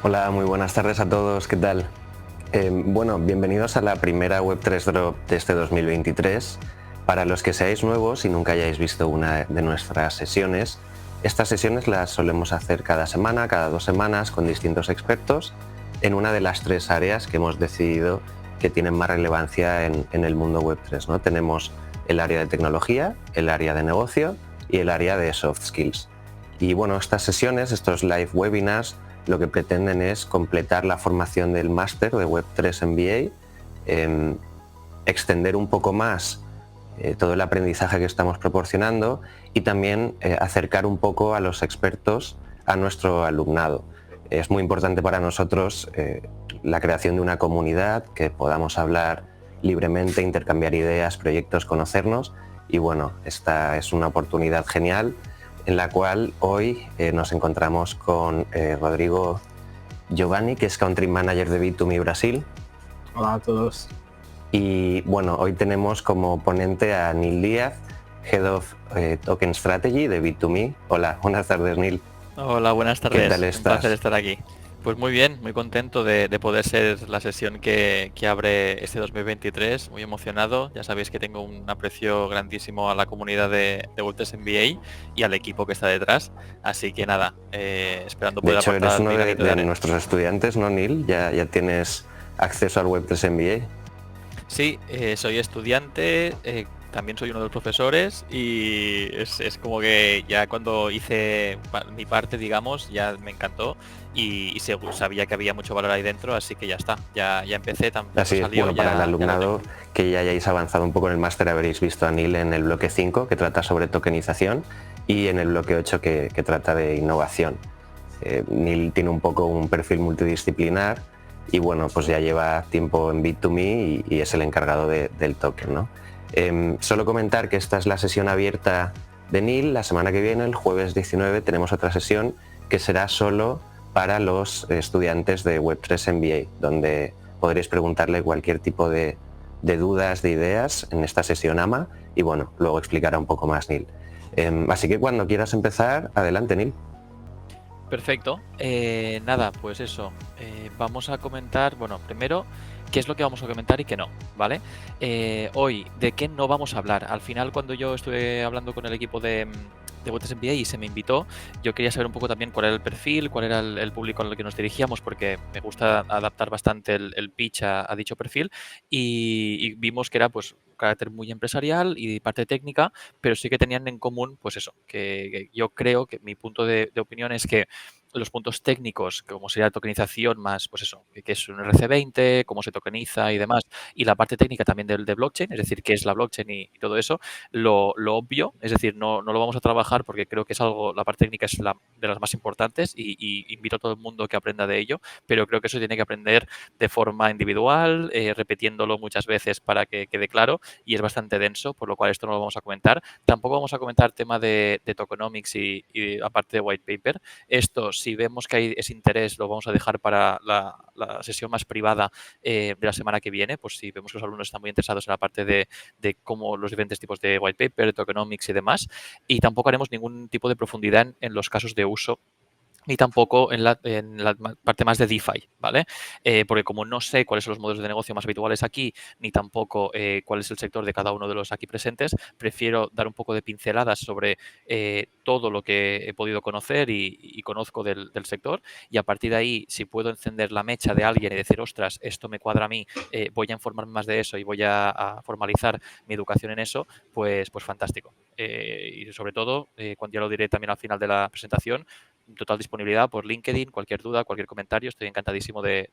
Hola, muy buenas tardes a todos, ¿qué tal? Bueno, bienvenidos a la primera Web3 Drop de este 2023. Para los que seáis nuevos y nunca hayáis visto una de nuestras sesiones, estas sesiones las solemos hacer cada semana, cada 2 semanas, con distintos expertos en una de las 3 áreas que hemos decidido que tienen más relevancia en el mundo Web3, ¿no? Tenemos el área de tecnología, el área de negocio y el área de soft skills. Y bueno, estas sesiones, estos live webinars, lo que pretenden es completar la formación del máster de Web3 MBA, extender un poco más todo el aprendizaje que estamos proporcionando y también acercar un poco a los expertos a nuestro alumnado. Es muy importante para nosotros la creación de una comunidad, que podamos hablar libremente, intercambiar ideas, proyectos, conocernos, y bueno, esta es una oportunidad genial en la cual hoy nos encontramos con Rodrigo Giovanni, que es Country Manager de Bit2Me Brasil. Hola a todos. Y bueno, hoy tenemos como ponente a Neil Díaz, Head of Token Strategy de Bit2Me. Hola, buenas tardes, Neil. Hola, buenas tardes. ¿Qué tal Un placer estás? estar aquí. Pues muy bien, muy contento de poder ser la sesión que abre este 2023. Muy emocionado. Ya sabéis que tengo un aprecio grandísimo a la comunidad de Web3 MBA y al equipo que está detrás. Así que nada, esperando De poder hecho, eres aportar uno mi granito de de arena. nuestros estudiantes, ¿no, Neil? Ya tienes acceso al Web3 MBA. Sí, soy estudiante, también soy uno de los profesores y es como que ya cuando hice mi parte, digamos, ya me encantó y sabía que había mucho valor ahí dentro, así que ya está, ya empecé, tan pronto Así es, salió, bueno, para el ya lo alumnado tengo. que ya hayáis avanzado un poco en el máster, habréis visto a Neil en el bloque 5, que trata sobre tokenización, y en el bloque 8, que trata de innovación. Neil tiene un poco un perfil multidisciplinar y bueno, pues ya lleva tiempo en Bit2Me y es el encargado del token, ¿no? Solo comentar que esta es la sesión abierta de Neil. La semana que viene, el jueves 19, tenemos otra sesión que será solo para los estudiantes de Web3 MBA, donde podréis preguntarle cualquier tipo de dudas, de ideas en esta sesión AMA, y bueno, luego explicará un poco más Neil. Así que cuando quieras empezar, adelante, Neil. Perfecto. Nada, pues eso. Vamos a comentar, bueno, primero, qué es lo que vamos a comentar y qué no, ¿vale? Hoy, ¿de qué no vamos a hablar? Al final, cuando yo estuve hablando con el equipo de Web3 MBA y se me invitó, yo quería saber un poco también cuál era el perfil, cuál era el público al que nos dirigíamos, porque me gusta adaptar bastante el pitch a dicho perfil y vimos que era pues un carácter muy empresarial y parte técnica, pero sí que tenían en común, pues eso, que yo creo que mi punto de opinión es que los puntos técnicos, como sería la tokenización más, pues eso, que es un RC20, cómo se tokeniza y demás, y la parte técnica también de blockchain, es decir, qué es la blockchain y todo eso, lo obvio, es decir, no lo vamos a trabajar porque creo que es algo, la parte técnica es de las más importantes y invito a todo el mundo que aprenda de ello, pero creo que eso tiene que aprender de forma individual, repitiéndolo muchas veces para que quede claro, y es bastante denso, por lo cual esto no lo vamos a comentar. Tampoco vamos a comentar tema de tokenomics y aparte de white paper. Esto, si vemos que hay ese interés, lo vamos a dejar para la sesión más privada de la semana que viene, pues si vemos que los alumnos están muy interesados en la parte de cómo los diferentes tipos de white paper, tokenomics y demás. Y tampoco haremos ningún tipo de profundidad en los casos de uso ni tampoco en la parte más de DeFi, ¿vale? Porque como no sé cuáles son los modelos de negocio más habituales aquí, ni tampoco cuál es el sector de cada uno de los aquí presentes, prefiero dar un poco de pinceladas sobre todo lo que he podido conocer y conozco del sector, y a partir de ahí, si puedo encender la mecha de alguien y decir, ostras, esto me cuadra a mí, voy a informarme más de eso y voy a formalizar mi educación en eso, pues fantástico. Y sobre todo, cuando ya lo diré también al final de la presentación, total disponibilidad por LinkedIn, cualquier duda, cualquier comentario, estoy encantadísimo de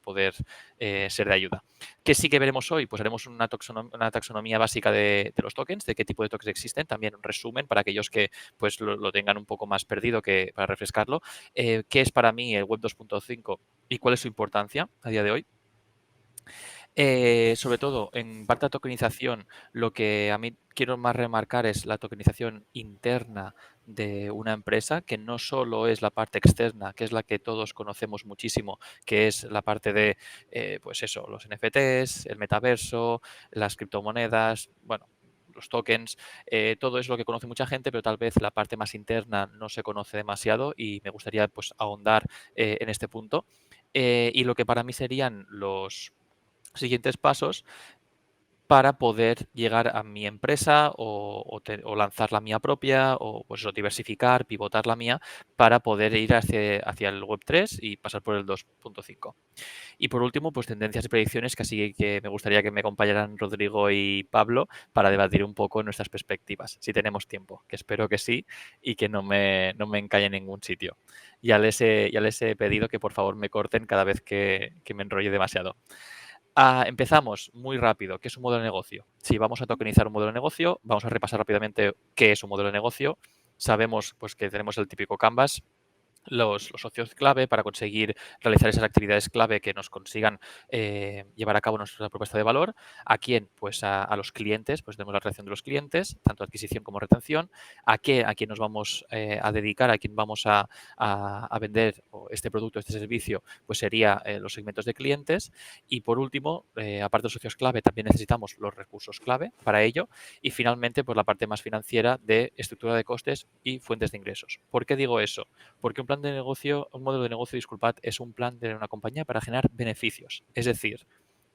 poder ser de ayuda. ¿Qué sí que veremos hoy? Pues haremos una taxonomía básica de los tokens, de qué tipo de tokens existen, también un resumen para aquellos que pues lo tengan un poco más perdido que para refrescarlo. ¿Qué es para mí el Web 2.5 y cuál es su importancia a día de hoy? Sobre todo, en parte de tokenización, lo que a mí quiero más remarcar es la tokenización interna de una empresa, que no solo es la parte externa, que es la que todos conocemos muchísimo, que es la parte de, pues eso, los NFTs, el metaverso, las criptomonedas, bueno, los tokens, todo es lo que conoce mucha gente, pero tal vez la parte más interna no se conoce demasiado y me gustaría pues ahondar en este punto. Y lo que para mí serían los siguientes pasos para poder llegar a mi empresa o lanzar la mía propia o pues eso, diversificar, pivotar la mía para poder ir hacia el Web3 y pasar por el 2.5. Y por último, pues tendencias y predicciones, que así que me gustaría que me acompañaran Rodrigo y Pablo para debatir un poco nuestras perspectivas, si tenemos tiempo, que espero que sí y que no me encalle en ningún sitio. Ya les he pedido que por favor me corten cada vez que me enrolle demasiado. Empezamos muy rápido. ¿Qué es un modelo de negocio? Si vamos a tokenizar un modelo de negocio, vamos a repasar rápidamente qué es un modelo de negocio. Sabemos pues, que tenemos el típico Canvas, los socios clave para conseguir realizar esas actividades clave que nos consigan llevar a cabo nuestra propuesta de valor. ¿A quién? Pues a los clientes, pues tenemos la relación de los clientes, tanto adquisición como retención. ¿A quién nos vamos a dedicar? ¿A quién vamos a vender este producto, este servicio? Pues sería los segmentos de clientes. Y por último, aparte de los socios clave, también necesitamos los recursos clave para ello. Y finalmente, pues la parte más financiera de estructura de costes y fuentes de ingresos. ¿Por qué digo eso? Porque un modelo de negocio, disculpad, es un plan de una compañía para generar beneficios, es decir,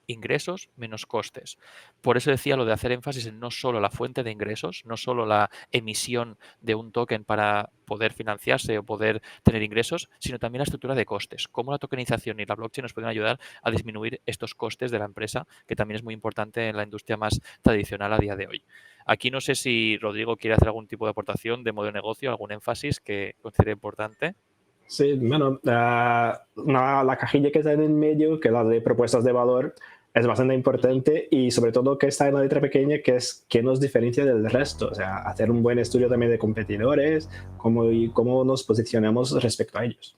ingresos menos costes. Por eso decía lo de hacer énfasis en no solo la fuente de ingresos, no solo la emisión de un token para poder financiarse o poder tener ingresos, sino también la estructura de costes, cómo la tokenización y la blockchain nos pueden ayudar a disminuir estos costes de la empresa, que también es muy importante en la industria más tradicional a día de hoy. Aquí no sé si Rodrigo quiere hacer algún tipo de aportación de modelo de negocio, algún énfasis que considere importante. Sí, bueno, la cajilla que está en el medio, que es la de propuestas de valor, es bastante importante y sobre todo que está en la letra pequeña, que es qué nos diferencia del resto. O sea, hacer un buen estudio también de competidores, cómo nos posicionamos respecto a ellos.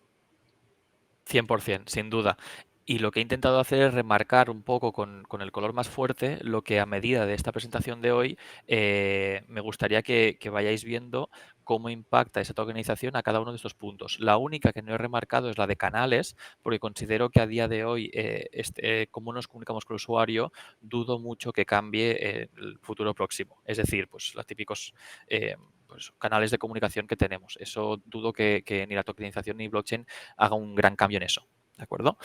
100%, sin duda. Y lo que he intentado hacer es remarcar un poco con el color más fuerte lo que a medida de esta presentación de hoy me gustaría que vayáis viendo cómo impacta esa tokenización a cada uno de estos puntos. La única que no he remarcado es la de canales, porque considero que a día de hoy, cómo nos comunicamos con el usuario, dudo mucho que cambie el futuro próximo. Es decir, pues los típicos pues, canales de comunicación que tenemos. Eso dudo que ni la tokenización ni blockchain haga un gran cambio en eso. ¿De acuerdo?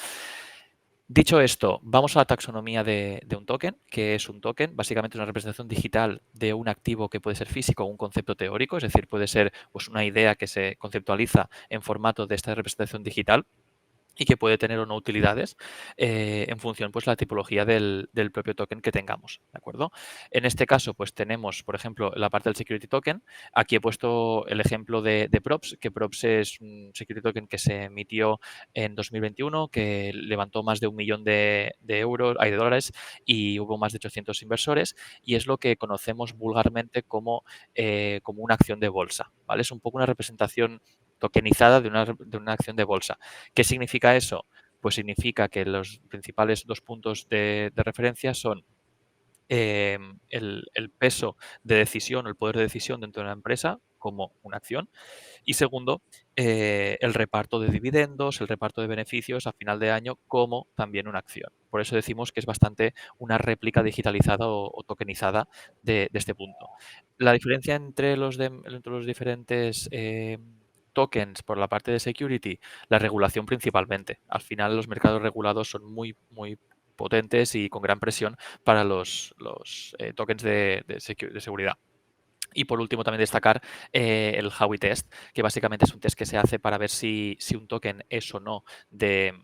Dicho esto, vamos a la taxonomía de un token. ¿Qué es un token? Básicamente es una representación digital de un activo que puede ser físico o un concepto teórico, es decir, puede ser pues, una idea que se conceptualiza en formato de esta representación digital y que puede tener o no utilidades en función pues la tipología del propio token que tengamos, ¿de acuerdo? En este caso pues tenemos por ejemplo la parte del security token. Aquí he puesto el ejemplo de Props, que Props es un security token que se emitió en 2021, que levantó más de 1 millón de dólares y hubo más de 800 inversores y es lo que conocemos vulgarmente como una acción de bolsa, ¿vale? Es un poco una representación tokenizada de una acción de bolsa. ¿Qué significa eso? Pues significa que los principales 2 puntos de referencia son el peso de decisión o el poder de decisión dentro de una empresa como una acción y segundo, el reparto de dividendos, el reparto de beneficios a final de año como también una acción. Por eso decimos que es bastante una réplica digitalizada o tokenizada de este punto. La diferencia entre los diferentes tokens por la parte de security, la regulación principalmente. Al final los mercados regulados son muy, muy potentes y con gran presión para los tokens de seguridad. Y por último también destacar el Howey Test, que básicamente es un test que se hace para ver si un token es o no de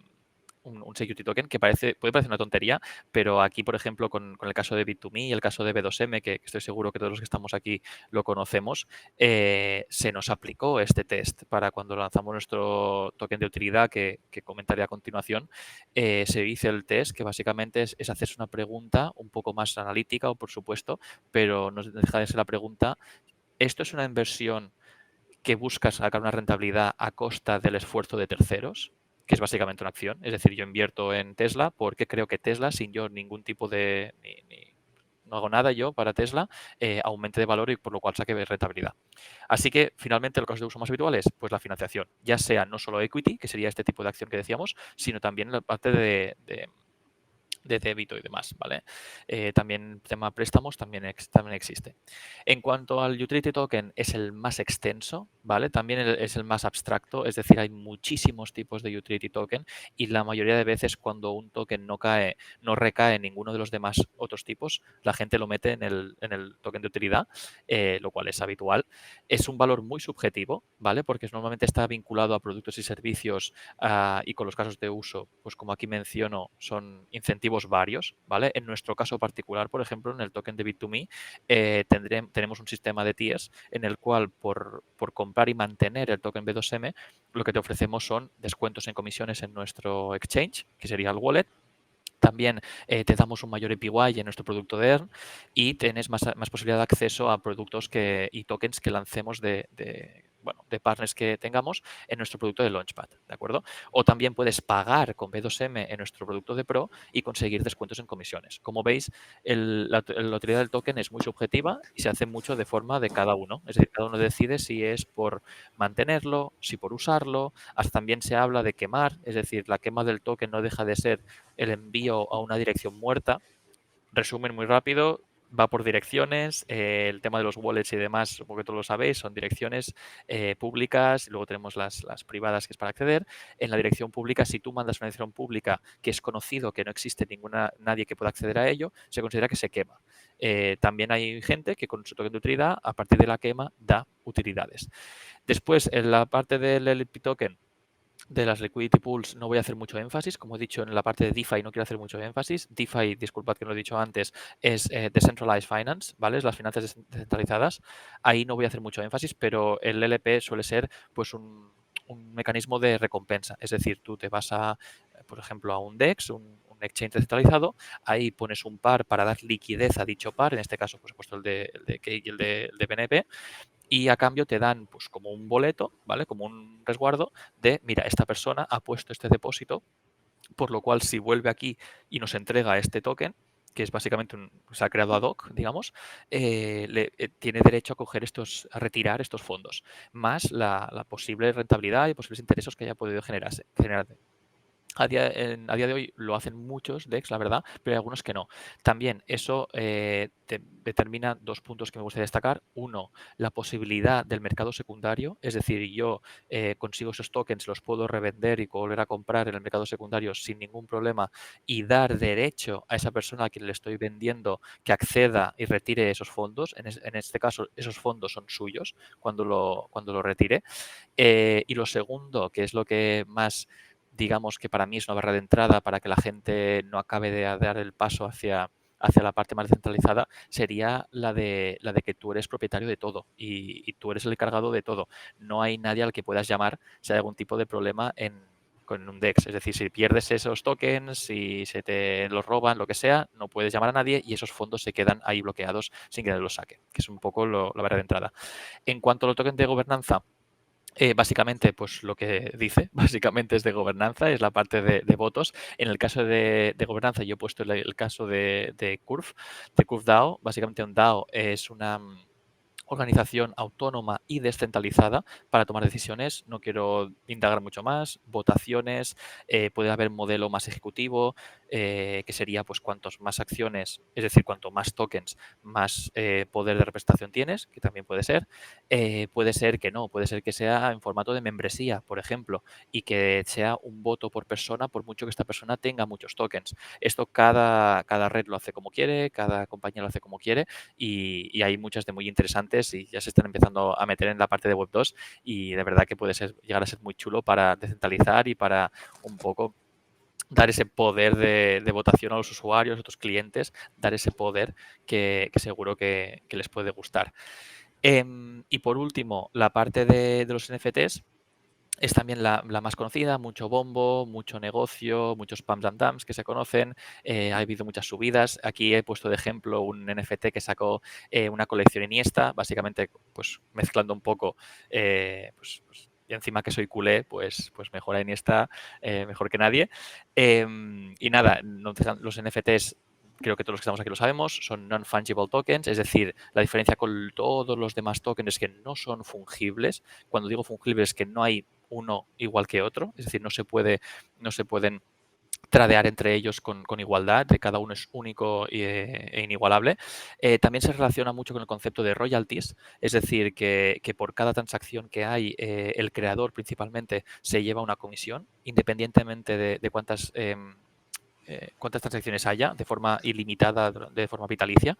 un security token, que puede parecer una tontería, pero aquí, por ejemplo, con el caso de Bit2Me y el caso de B2M, que estoy seguro que todos los que estamos aquí lo conocemos, se nos aplicó este test para cuando lanzamos nuestro token de utilidad, que comentaré a continuación. Se hizo el test, que básicamente es hacerse una pregunta un poco más analítica, o por supuesto, pero no deja de ser la pregunta: ¿esto es una inversión que busca sacar una rentabilidad a costa del esfuerzo de terceros? Que es básicamente una acción. Es decir, yo invierto en Tesla porque creo que Tesla, sin yo ningún tipo de... no hago nada yo para Tesla, aumente de valor y por lo cual saque rentabilidad. Así que, finalmente, los casos de uso más habituales, pues la financiación, ya sea no solo equity, que sería este tipo de acción que decíamos, sino también la parte de débito y demás, ¿vale? También tema préstamos también existe. En cuanto al utility token, es el más extenso, ¿vale? También es el más abstracto, es decir, hay muchísimos tipos de utility token y la mayoría de veces cuando un token no recae en ninguno de los demás otros tipos, la gente lo mete en el token de utilidad, lo cual es habitual. Es un valor muy subjetivo, ¿vale? Porque normalmente está vinculado a productos y servicios y con los casos de uso, pues como aquí menciono, son incentivos varios, ¿vale? En nuestro caso particular, por ejemplo, en el token de Bit2Me, tenemos un sistema de tiers en el cual por comprar y mantener el token B2M, lo que te ofrecemos son descuentos en comisiones en nuestro exchange, que sería el wallet. También te damos un mayor APY en nuestro producto de Earn y tienes más posibilidad de acceso a productos y tokens que lancemos de partners que tengamos en nuestro producto de Launchpad, ¿de acuerdo? O también puedes pagar con B2M en nuestro producto de Pro y conseguir descuentos en comisiones. Como veis, la utilidad del token es muy subjetiva y se hace mucho de forma de cada uno. Es decir, cada uno decide si es por mantenerlo, si por usarlo. Hasta también se habla de quemar, es decir, la quema del token no deja de ser el envío a una dirección muerta. Resumen muy rápido, va por direcciones, el tema de los wallets y demás, supongo que todos lo sabéis, son direcciones públicas, y luego tenemos las privadas que es para acceder. En la dirección pública, si tú mandas una dirección pública que es conocido, que no existe nadie que pueda acceder a ello, se considera que se quema. También hay gente que con su token de utilidad, a partir de la quema, da utilidades. Después, en la parte del LP token, de las liquidity pools no voy a hacer mucho énfasis, como he dicho en la parte de DeFi no quiero hacer mucho énfasis. DeFi, disculpad que no lo he dicho antes, es Decentralized Finance, ¿vale? Es las finanzas descentralizadas. Ahí no voy a hacer mucho énfasis, pero el LP suele ser pues un mecanismo de recompensa. Es decir, tú te vas por ejemplo, a un DEX, un exchange descentralizado, ahí pones un par para dar liquidez a dicho par, en este caso pues he puesto el de Cake y el de BNB, y a cambio te dan pues como un boleto, ¿vale? Como un resguardo de, mira, esta persona ha puesto este depósito, por lo cual si vuelve aquí y nos entrega este token, que es básicamente se ha creado ad hoc, digamos, tiene derecho a retirar estos fondos, más la posible rentabilidad y posibles intereses que haya podido generar. A día de hoy lo hacen muchos DEX, la verdad, pero hay algunos que no. También eso determina dos puntos que me gustaría destacar. Uno, la posibilidad del mercado secundario, es decir, yo consigo esos tokens, los puedo revender y volver a comprar en el mercado secundario sin ningún problema y dar derecho a esa persona a quien le estoy vendiendo que acceda y retire esos fondos. En este caso, esos fondos son suyos cuando lo retire. Y lo segundo, que es lo que más digamos que para mí es una barrera de entrada para que la gente no acabe de dar el paso hacia la parte más descentralizada, sería la de que tú eres propietario de todo y tú eres el encargado de todo. No hay nadie al que puedas llamar si hay algún tipo de problema con un DEX. Es decir, si pierdes esos tokens, si se te los roban, lo que sea, no puedes llamar a nadie y esos fondos se quedan ahí bloqueados sin que nadie los saque, que es un poco la barrera de entrada. En cuanto a los tokens de gobernanza, básicamente, pues lo que dice, básicamente es de gobernanza, es la parte de votos. En el caso de gobernanza, yo he puesto el caso de Curve DAO. Básicamente un DAO es una organización autónoma y descentralizada para tomar decisiones. No quiero indagar mucho más. Votaciones, puede haber modelo más ejecutivo, que sería pues cuantos más acciones, es decir, cuanto más tokens, más poder de representación tienes, que también puede ser. Puede ser que no, puede ser que sea en formato de membresía, por ejemplo, y que sea un voto por persona, por mucho que esta persona tenga muchos tokens. Esto cada red lo hace como quiere, cada compañía lo hace como quiere y hay muchas de muy interesantes y ya se están empezando a meter en la parte de Web 2 y de verdad que puede llegar a ser muy chulo para descentralizar y para un poco dar ese poder de votación a los usuarios, a tus clientes, dar ese poder que seguro que les puede gustar. Y por último, la parte de los NFTs es también la más conocida, mucho bombo, mucho negocio, muchos pumps and dumps que se conocen, ha habido muchas subidas. Aquí he puesto de ejemplo un NFT que sacó una colección Iniesta, básicamente pues mezclando un poco, y encima que soy culé, pues mejor a Iniesta, mejor que nadie. Y nada, los NFTs creo que todos los que estamos aquí lo sabemos, son non-fungible tokens, es decir, la diferencia con todos los demás tokens es que no son fungibles. Cuando digo fungibles es que no hay uno igual que otro, es decir, no se pueden tradear entre ellos con igualdad, de cada uno es único e inigualable. También se relaciona mucho con el concepto de royalties, es decir, que por cada transacción que hay, el creador principalmente se lleva una comisión, independientemente de cuántas transacciones haya, de forma ilimitada, de forma vitalicia.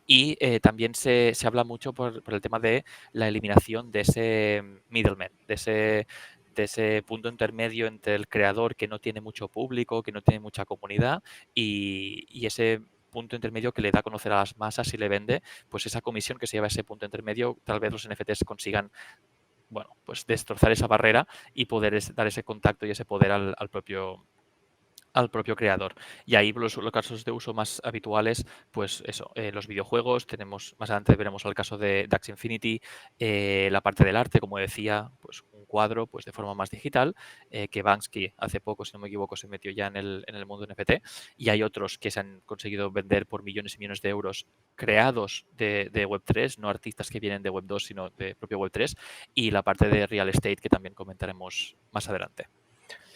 Y también se habla mucho por el tema de la eliminación de ese middleman, de ese punto intermedio entre el creador que no tiene mucho público, que no tiene mucha comunidad y ese punto intermedio que le da a conocer a las masas y le vende, pues esa comisión que se lleva a ese punto intermedio, tal vez los NFTs consigan, bueno, pues destrozar esa barrera y poder dar ese contacto y ese poder al propio creador. Y ahí los casos de uso más habituales, pues eso, los videojuegos, tenemos, más adelante veremos el caso de Axie Infinity, la parte del arte, como decía, pues un cuadro pues de forma más digital, que Banksy hace poco, si no me equivoco, se metió ya en el mundo NFT, y hay otros que se han conseguido vender por millones y millones de euros creados de Web3, no artistas que vienen de Web2, sino de propio Web3, y la parte de real estate que también comentaremos más adelante.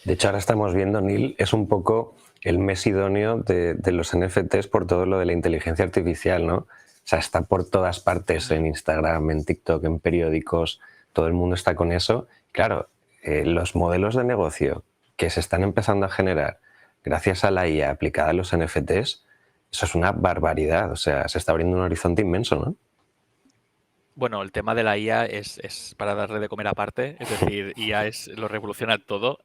De hecho, ahora estamos viendo, Neil, es un poco el mes idóneo de los NFTs por todo lo de la inteligencia artificial, ¿no? O sea, está por todas partes, en Instagram, en TikTok, en periódicos, todo el mundo está con eso. Claro, los modelos de negocio que se están empezando a generar gracias a la IA aplicada a los NFTs, eso es una barbaridad, o sea, se está abriendo un horizonte inmenso, ¿no? Bueno, el tema de la IA es para darle de comer aparte, es decir, IA lo revoluciona todo,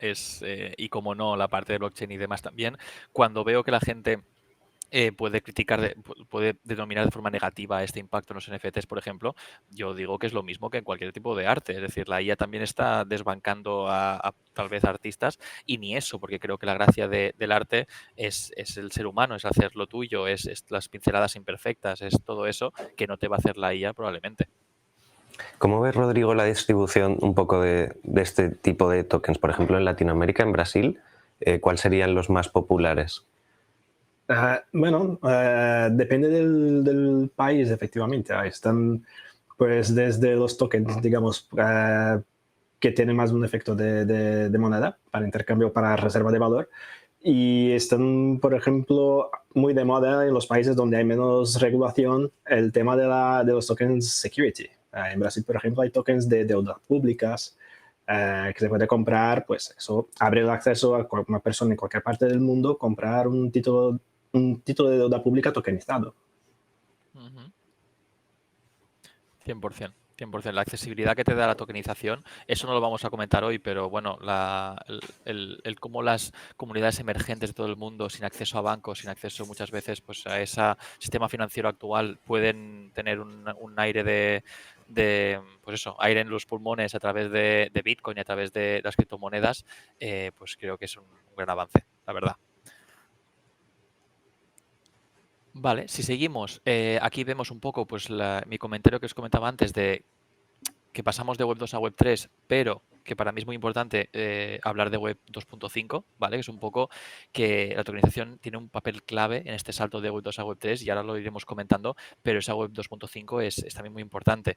y como no, la parte de blockchain y demás también. Cuando veo que la gente puede criticar, puede denominar de forma negativa este impacto en los NFTs, por ejemplo, yo digo que es lo mismo que en cualquier tipo de arte. Es decir, la IA también está desbancando a tal vez artistas y ni eso, porque creo que la gracia del arte es el ser humano, es hacer lo tuyo, es las pinceladas imperfectas, es todo eso que no te va a hacer la IA probablemente. ¿Cómo ves, Rodrigo, la distribución un poco de este tipo de tokens? Por ejemplo, en Latinoamérica, en Brasil, ¿cuáles serían los más populares? Bueno, depende del país, efectivamente. Ahí están, pues, desde los tokens, digamos, que tienen más un efecto de moneda para intercambio, para reserva de valor. Y están, por ejemplo, muy de moda en los países donde hay menos regulación el tema de los tokens security. En Brasil, por ejemplo, hay tokens de deudas públicas que se puede comprar, pues eso abre el acceso a una persona en cualquier parte del mundo comprar un título de deuda pública tokenizado. 100%. 100%. La accesibilidad que te da la tokenización, eso no lo vamos a comentar hoy, pero bueno, el cómo las comunidades emergentes de todo el mundo, sin acceso a bancos, sin acceso muchas veces pues a ese sistema financiero actual, pueden tener un aire pues eso, aire en los pulmones a través de Bitcoin y a través de las criptomonedas, pues creo que es un gran avance, la verdad. Vale, si seguimos, aquí vemos un poco pues mi comentario que os comentaba antes de que pasamos de Web 2 a Web 3, pero que para mí es muy importante hablar de Web 2.5, ¿vale? Que es un poco que la tokenización tiene un papel clave en este salto de Web 2 a Web 3 y ahora lo iremos comentando, pero esa Web 2.5 es también muy importante.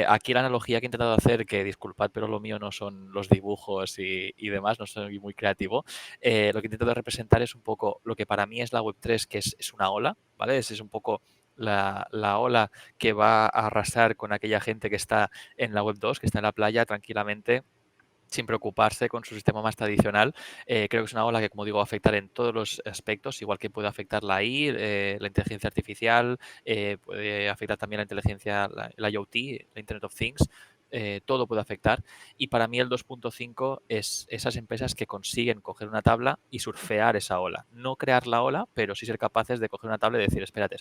Aquí la analogía que he intentado hacer, que disculpad, pero lo mío no son los dibujos y demás, no soy muy creativo, lo que he intentado representar es un poco lo que para mí es la Web 3, que es una ola, ¿vale? Es un poco la ola que va a arrasar con aquella gente que está en la Web 2, que está en la playa tranquilamente, sin preocuparse con su sistema más tradicional. Creo que es una ola que, como digo, va a afectar en todos los aspectos, igual que puede afectar la AI, la inteligencia artificial, puede afectar también la inteligencia, la IoT, la Internet of Things. Todo puede afectar, y para mí el 2.5 es esas empresas que consiguen coger una tabla y surfear esa ola, no crear la ola, pero sí ser capaces de coger una tabla y decir espérate,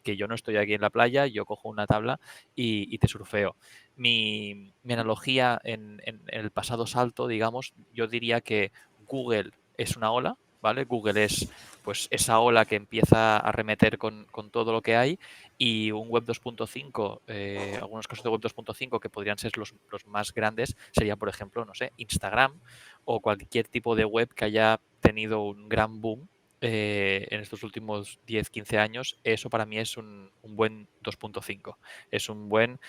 que yo no estoy aquí en la playa, yo cojo una tabla y te surfeo. Mi analogía en el pasado salto, digamos, yo diría que Google es una ola, ¿vale? Google es pues esa ola que empieza a arremeter con todo lo que hay, y un Web 2.5, algunos casos de Web 2.5 que podrían ser los más grandes serían, por ejemplo, no sé, Instagram o cualquier tipo de web que haya tenido un gran boom en estos últimos 10-15 años. Eso para mí es un buen 2.5. Es un buen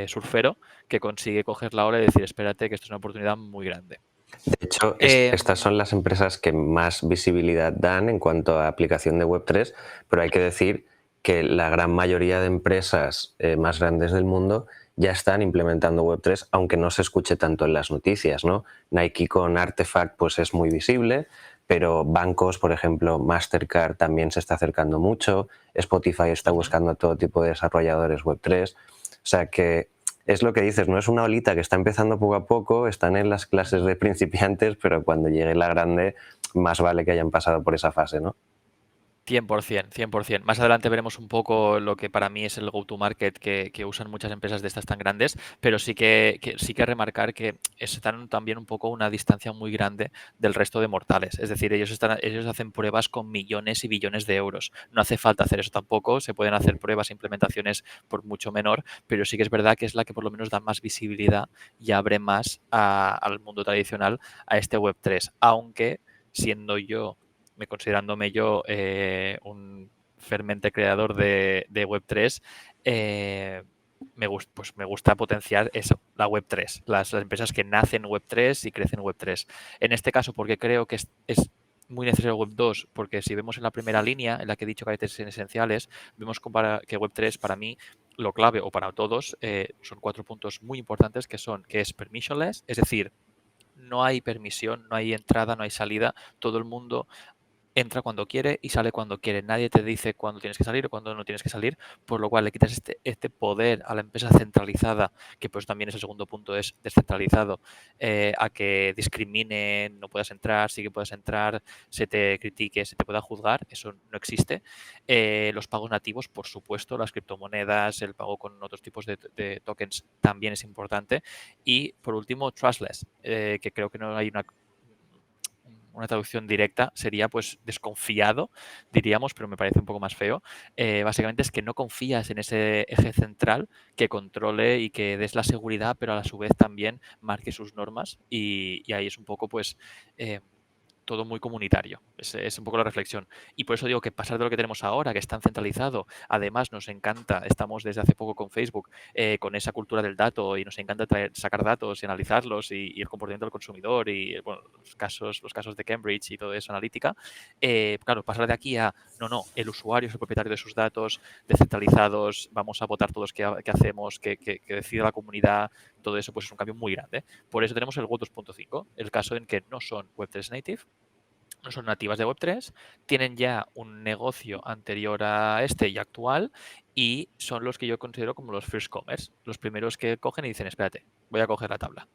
surfero que consigue coger la ola y decir, espérate, que esto es una oportunidad muy grande. De hecho, Eh, estas son las empresas que más visibilidad dan en cuanto a aplicación de Web3, pero hay que decir que la gran mayoría de empresas más grandes del mundo ya están implementando Web3, aunque no se escuche tanto en las noticias, ¿no? Nike con Artefact pues es muy visible, pero bancos, por ejemplo, Mastercard también se está acercando mucho, Spotify está buscando a todo tipo de desarrolladores Web3, o sea que es lo que dices, no es una olita que está empezando poco a poco, están en las clases de principiantes, pero cuando llegue la grande, más vale que hayan pasado por esa fase, ¿no? 100%, 100%. Más adelante veremos un poco lo que para mí es el go-to-market que usan muchas empresas de estas tan grandes, pero sí que remarcar que están también un poco a una distancia muy grande del resto de mortales. Es decir, ellos hacen pruebas con millones y billones de euros. No hace falta hacer eso tampoco, se pueden hacer pruebas e implementaciones por mucho menor, pero sí que es verdad que es la que por lo menos da más visibilidad y abre más al mundo tradicional, a este Web3, aunque siendo considerándome yo un ferviente creador de Web3, me gusta potenciar eso, la Web3, las empresas que nacen Web3 y crecen Web3. En este caso, porque creo que es muy necesario Web2, porque si vemos en la primera línea, en la que he dicho características esenciales, vemos que Web3 para mí lo clave, o para todos, son 4 puntos muy importantes que es permissionless, es decir, no hay permisión, no hay entrada, no hay salida, todo el mundo entra cuando quiere y sale cuando quiere. Nadie te dice cuándo tienes que salir o cuándo no tienes que salir, por lo cual le quitas este poder a la empresa centralizada, que pues también es el segundo punto, es descentralizado, a que discrimine, no puedas entrar, sí que puedas entrar, se te critique, se te pueda juzgar, eso no existe. Los pagos nativos, por supuesto, las criptomonedas, el pago con otros tipos de tokens también es importante. Y por último, trustless, que creo que no hay una traducción directa sería pues desconfiado, diríamos, pero me parece un poco más feo. Básicamente es que no confías en ese eje central que controle y que des la seguridad, pero a su vez también marque sus normas y ahí es un poco pues eh, todo muy comunitario. Es un poco la reflexión. Y por eso digo que pasar de lo que tenemos ahora, que es tan centralizado, además nos encanta, estamos desde hace poco con Facebook, con esa cultura del dato y nos encanta sacar datos y analizarlos y el comportamiento del consumidor y bueno, los casos de Cambridge y todo eso, analítica. Claro, pasar de aquí a, no, el usuario es el propietario de sus datos, descentralizados, vamos a votar todos qué hacemos, que decida la comunidad, todo eso pues es un cambio muy grande. Por eso tenemos el Web 2.5, el caso en que no son Web3 native, no son nativas de Web3, tienen ya un negocio anterior a este y actual y son los que yo considero como los first comers, los primeros que cogen y dicen, espérate, voy a coger la tabla.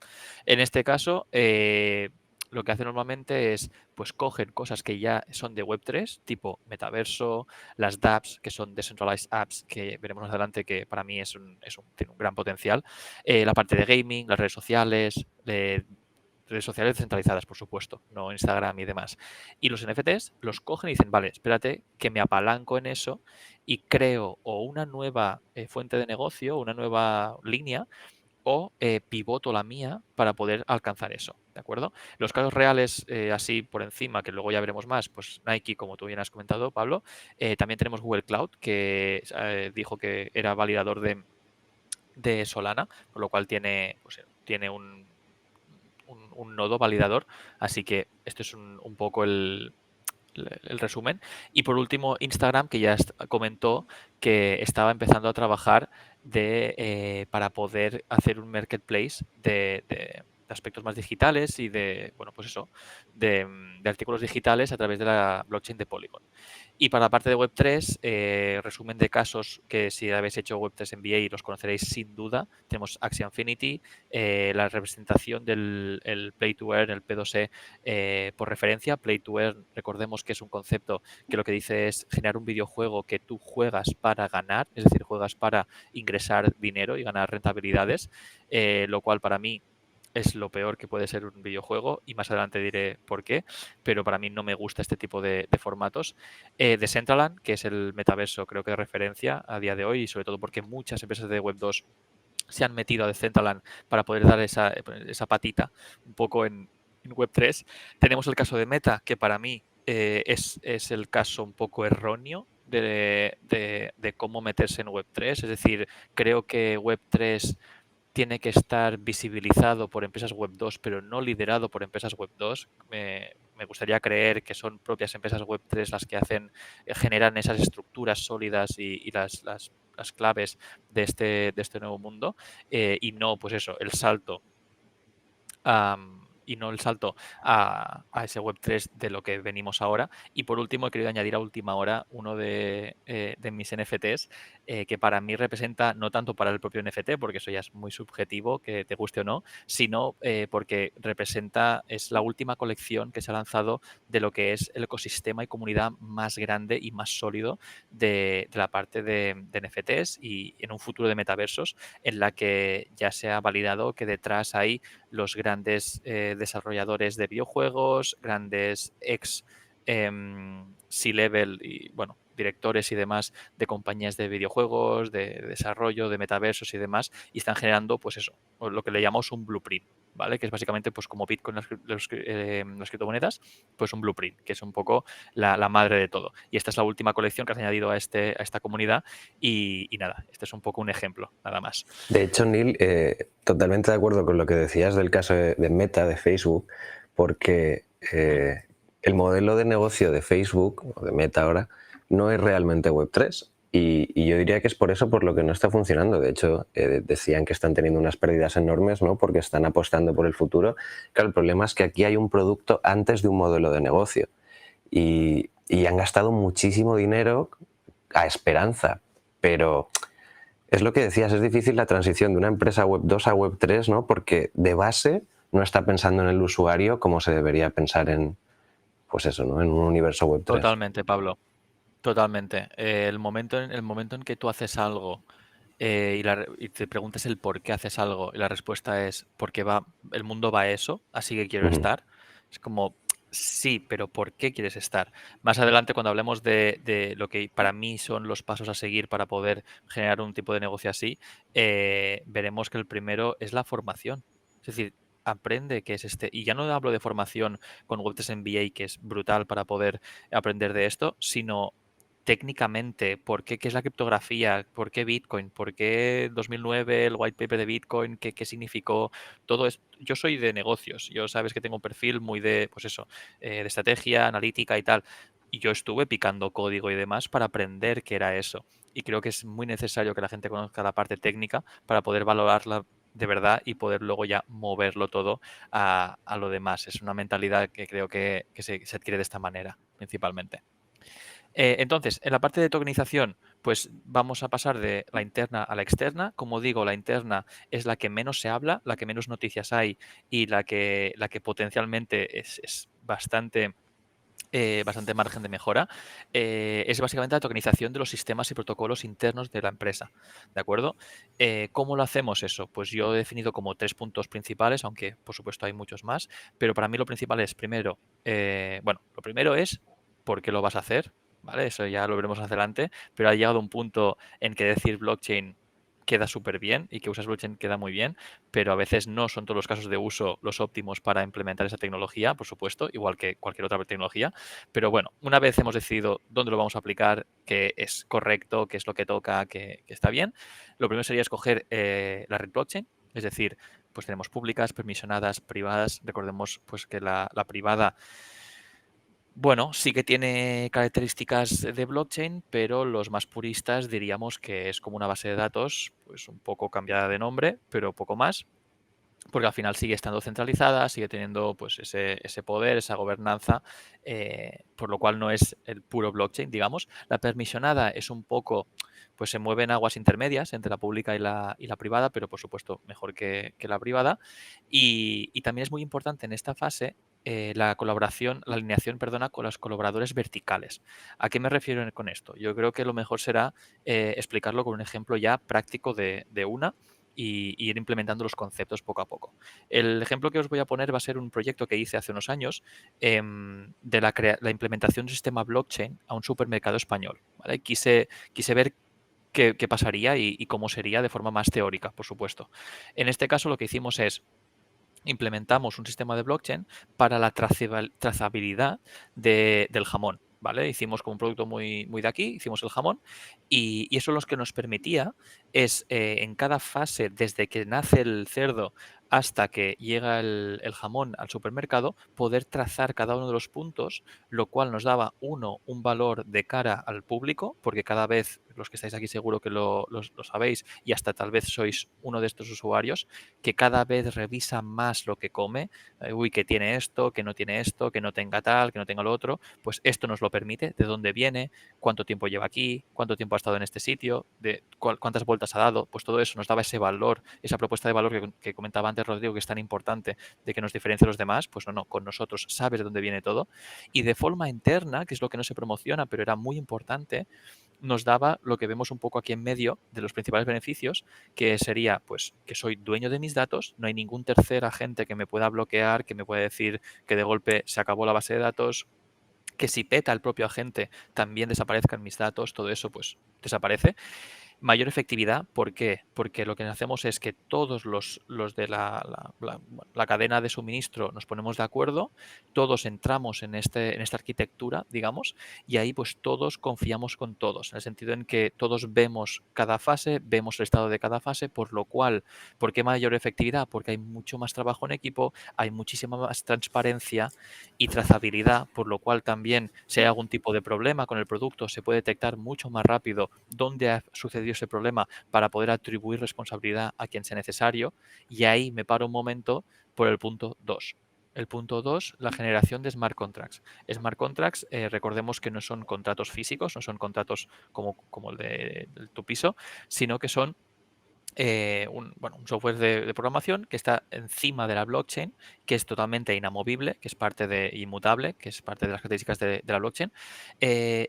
En este caso, lo que hacen normalmente es, pues cogen cosas que ya son de Web3, tipo metaverso, las dApps, que son Decentralized Apps, que veremos más adelante que para mí tiene un gran potencial, la parte de gaming, las redes sociales centralizadas, por supuesto, no Instagram y demás. Y los NFTs los cogen y dicen, vale, espérate que me apalanco en eso y creo o una nueva fuente de negocio, una nueva línea, o pivoto la mía para poder alcanzar eso, ¿de acuerdo? Los casos reales, así por encima, que luego ya veremos más, pues Nike, como tú bien has comentado, Pablo, también tenemos Google Cloud, que dijo que era validador de Solana, por lo cual tiene un nodo validador. Así que esto es un poco el resumen. Y por último, Instagram, que ya comentó que estaba empezando a trabajar para poder hacer un marketplace de aspectos más digitales y bueno, pues eso, de artículos digitales a través de la blockchain de Polygon. Y para la parte de Web3, resumen de casos que si habéis hecho Web3 MBA los conoceréis sin duda. Tenemos Axie Infinity, la representación del Play to Earn, el P2E, por referencia. Play to Earn, recordemos que es un concepto que lo que dice es generar un videojuego que tú juegas para ganar, es decir, juegas para ingresar dinero y ganar rentabilidades, lo cual para mí es lo peor que puede ser un videojuego y más adelante diré por qué, pero para mí no me gusta este tipo de formatos. Decentraland, que es el metaverso creo que de referencia a día de hoy y sobre todo porque muchas empresas de Web2 se han metido a Decentraland para poder dar esa patita un poco en Web3. Tenemos el caso de Meta, que para mí es el caso un poco erróneo de cómo meterse en Web3. Es decir, creo que Web3 tiene que estar visibilizado por empresas web 2, pero no liderado por empresas web 2. Me gustaría creer que son propias empresas web 3 las que generan esas estructuras sólidas y las claves de este nuevo mundo, y no, pues eso, el salto y no el salto a ese Web3 de lo que venimos ahora. Y por último, he querido añadir a última hora uno de mis NFTs, que para mí representa, no tanto para el propio NFT, porque eso ya es muy subjetivo, que te guste o no, sino porque es la última colección que se ha lanzado de lo que es el ecosistema y comunidad más grande y más sólido de la parte de NFTs y en un futuro de metaversos, en la que ya se ha validado que detrás hay los grandes desarrolladores de videojuegos, grandes C-level y, bueno, directores y demás de compañías de videojuegos, de desarrollo, de metaversos y demás, y están generando, pues eso, lo que le llamamos un blueprint, ¿vale? Que es básicamente, pues como Bitcoin, las criptomonedas, pues un blueprint, que es un poco la madre de todo. Y esta es la última colección que has añadido a esta comunidad y nada, este es un poco un ejemplo, nada más. De hecho, Neil, totalmente de acuerdo con lo que decías del caso de Meta, de Facebook, porque el modelo de negocio de Facebook, o de Meta ahora, no es realmente Web3. Y yo diría que es por eso por lo que no está funcionando. De hecho, decían que están teniendo unas pérdidas enormes, ¿no? Porque están apostando por el futuro. Claro, el problema es que aquí hay un producto antes de un modelo de negocio. Y han gastado muchísimo dinero a esperanza. Pero es lo que decías, es difícil la transición de una empresa web 2 a web 3, ¿no? Porque de base no está pensando en el usuario como se debería pensar en, pues eso, ¿no? En un universo web 3. Totalmente, Pablo. Totalmente. El momento en que tú haces algo y te preguntas el por qué haces algo y la respuesta es porque el mundo va a eso, así que quiero estar. Es como, sí, pero ¿por qué quieres estar? Más adelante, cuando hablemos de lo que para mí son los pasos a seguir para poder generar un tipo de negocio así, veremos que el primero es la formación. Es decir, aprende qué es y ya no hablo de formación con Web3 MBA, que es brutal para poder aprender de esto, sino técnicamente, qué es la criptografía, por qué Bitcoin, por qué 2009 el white paper de Bitcoin, qué significó todo esto. Yo soy de negocios, yo sabes que tengo un perfil muy de, pues eso, de estrategia, analítica y tal. Y yo estuve picando código y demás para aprender qué era eso. Y creo que es muy necesario que la gente conozca la parte técnica para poder valorarla de verdad y poder luego ya moverlo todo a lo demás. Es una mentalidad que creo que se adquiere de esta manera, principalmente. Entonces, en la parte de tokenización, pues vamos a pasar de la interna a la externa. Como digo, la interna es la que menos se habla, la que menos noticias hay y la que potencialmente es bastante margen de mejora. Es básicamente la tokenización de los sistemas y protocolos internos de la empresa. ¿De acuerdo? ¿Cómo lo hacemos eso? Pues yo he definido como 3 puntos principales, aunque por supuesto hay muchos más, pero para mí lo principal es, primero, lo primero es ¿por qué lo vas a hacer? ¿Vale? Eso ya lo veremos más adelante, pero ha llegado un punto en que decir blockchain queda súper bien y que usas blockchain queda muy bien, pero a veces no son todos los casos de uso los óptimos para implementar esa tecnología, por supuesto, igual que cualquier otra tecnología. Pero bueno, una vez hemos decidido dónde lo vamos a aplicar, que es correcto, qué es lo que toca, que está bien, lo primero sería escoger la red blockchain, es decir, pues tenemos públicas, permisionadas, privadas. Recordemos pues que la privada, bueno, sí que tiene características de blockchain, pero los más puristas diríamos que es como una base de datos, pues un poco cambiada de nombre, pero poco más, porque al final sigue estando centralizada, sigue teniendo pues ese poder, esa gobernanza, por lo cual no es el puro blockchain, digamos. La permisionada es un poco, pues se mueve en aguas intermedias entre la pública y la privada, pero por supuesto mejor que la privada. Y también es muy importante en esta fase la alineación, perdona, con los colaboradores verticales. ¿A qué me refiero con esto? Yo creo que lo mejor será explicarlo con un ejemplo ya práctico de una y ir implementando los conceptos poco a poco. El ejemplo que os voy a poner va a ser un proyecto que hice hace unos años de la implementación de un sistema blockchain a un supermercado español. ¿Vale? Quise ver qué pasaría y cómo sería de forma más teórica, por supuesto. En este caso lo que hicimos es implementamos un sistema de blockchain para la trazabilidad del jamón. ¿vale? Hicimos como un producto muy de aquí, hicimos el jamón y eso lo que nos permitía es en cada fase, desde que nace el cerdo hasta que llega el jamón al supermercado, poder trazar cada uno de los puntos, lo cual nos daba, uno, un valor de cara al público, porque cada vez, los que estáis aquí seguro que lo sabéis y hasta tal vez sois uno de estos usuarios, que cada vez revisa más lo que come, uy, que tiene esto, que no tiene esto, que no tenga tal, que no tenga lo otro, pues esto nos lo permite, de dónde viene, cuánto tiempo lleva aquí, cuánto tiempo ha estado en este sitio, de cuántas vueltas ha dado, pues todo eso nos daba ese valor, esa propuesta de valor que comentaba antes Rodrigo, que es tan importante de que nos diferencie de los demás, pues no, con nosotros sabes de dónde viene todo. Y de forma interna, que es lo que no se promociona, pero era muy importante, nos daba lo que vemos un poco aquí en medio de los principales beneficios, que sería pues que soy dueño de mis datos, no hay ningún tercer agente que me pueda bloquear, que me pueda decir que de golpe se acabó la base de datos, que si peta el propio agente también desaparezcan mis datos, todo eso pues desaparece. Mayor efectividad, ¿por qué? Porque lo que hacemos es que todos los de la cadena de suministro nos ponemos de acuerdo, todos entramos en esta arquitectura, digamos, y ahí pues todos confiamos con todos, en el sentido en que todos vemos cada fase, vemos el estado de cada fase, por lo cual, ¿por qué mayor efectividad? Porque hay mucho más trabajo en equipo, hay muchísima más transparencia y trazabilidad, por lo cual también si hay algún tipo de problema con el producto se puede detectar mucho más rápido dónde ha sucedido ese problema para poder atribuir responsabilidad a quien sea necesario. Y ahí me paro un momento por el punto 2. El punto 2, la generación de smart contracts. Smart contracts, recordemos que no son contratos físicos, no son contratos como el de tu piso, sino que son un software de programación que está encima de la blockchain, que es totalmente inamovible, que es parte de inmutable, que es parte de las características de la blockchain,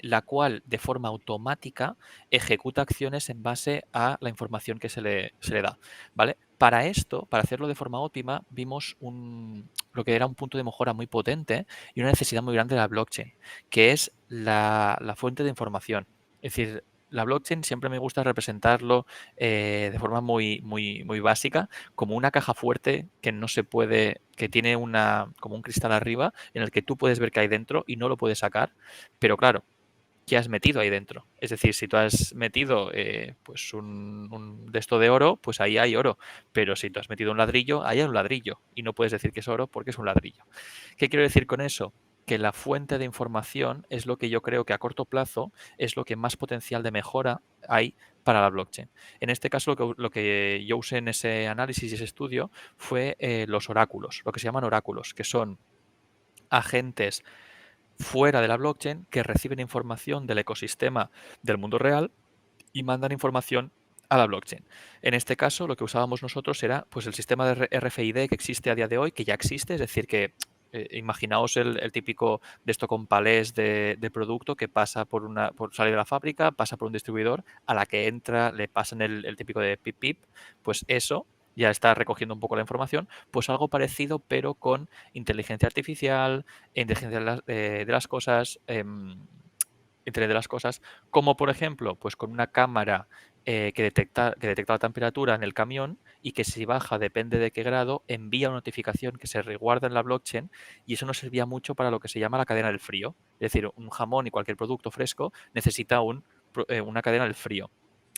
la cual de forma automática ejecuta acciones en base a la información que se le da, ¿vale? Para esto, para hacerlo de forma óptima, vimos lo que era un punto de mejora muy potente y una necesidad muy grande de la blockchain, que es la fuente de información. Es decir, la blockchain siempre me gusta representarlo de forma muy básica, como una caja fuerte que no se puede, que tiene como un cristal arriba en el que tú puedes ver qué hay dentro y no lo puedes sacar, pero claro, ¿qué has metido ahí dentro? Es decir, si tú has metido pues un de esto de oro, pues ahí hay oro, pero si tú has metido un ladrillo, ahí hay un ladrillo y no puedes decir que es oro porque es un ladrillo. ¿Qué quiero decir con eso? Que la fuente de información es lo que yo creo que a corto plazo es lo que más potencial de mejora hay para la blockchain. En este caso, lo que yo usé en ese análisis y ese estudio fue los oráculos, lo que se llaman oráculos, que son agentes fuera de la blockchain que reciben información del ecosistema del mundo real y mandan información a la blockchain. En este caso, lo que usábamos nosotros era pues el sistema de RFID que existe a día de hoy, que ya existe, es decir, que imaginaos el típico de esto con palés de producto que pasa por salir de la fábrica, pasa por un distribuidor, a la que entra le pasan el típico de pip pip, pues eso ya está recogiendo un poco la información, pues algo parecido pero con inteligencia artificial, inteligencia de las cosas, Internet de las cosas, como por ejemplo, pues con una cámara que detecta la temperatura en el camión y que si baja, depende de qué grado, envía una notificación que se resguarda en la blockchain y eso nos servía mucho para lo que se llama la cadena del frío. Es decir, un jamón y cualquier producto fresco necesita una cadena del frío.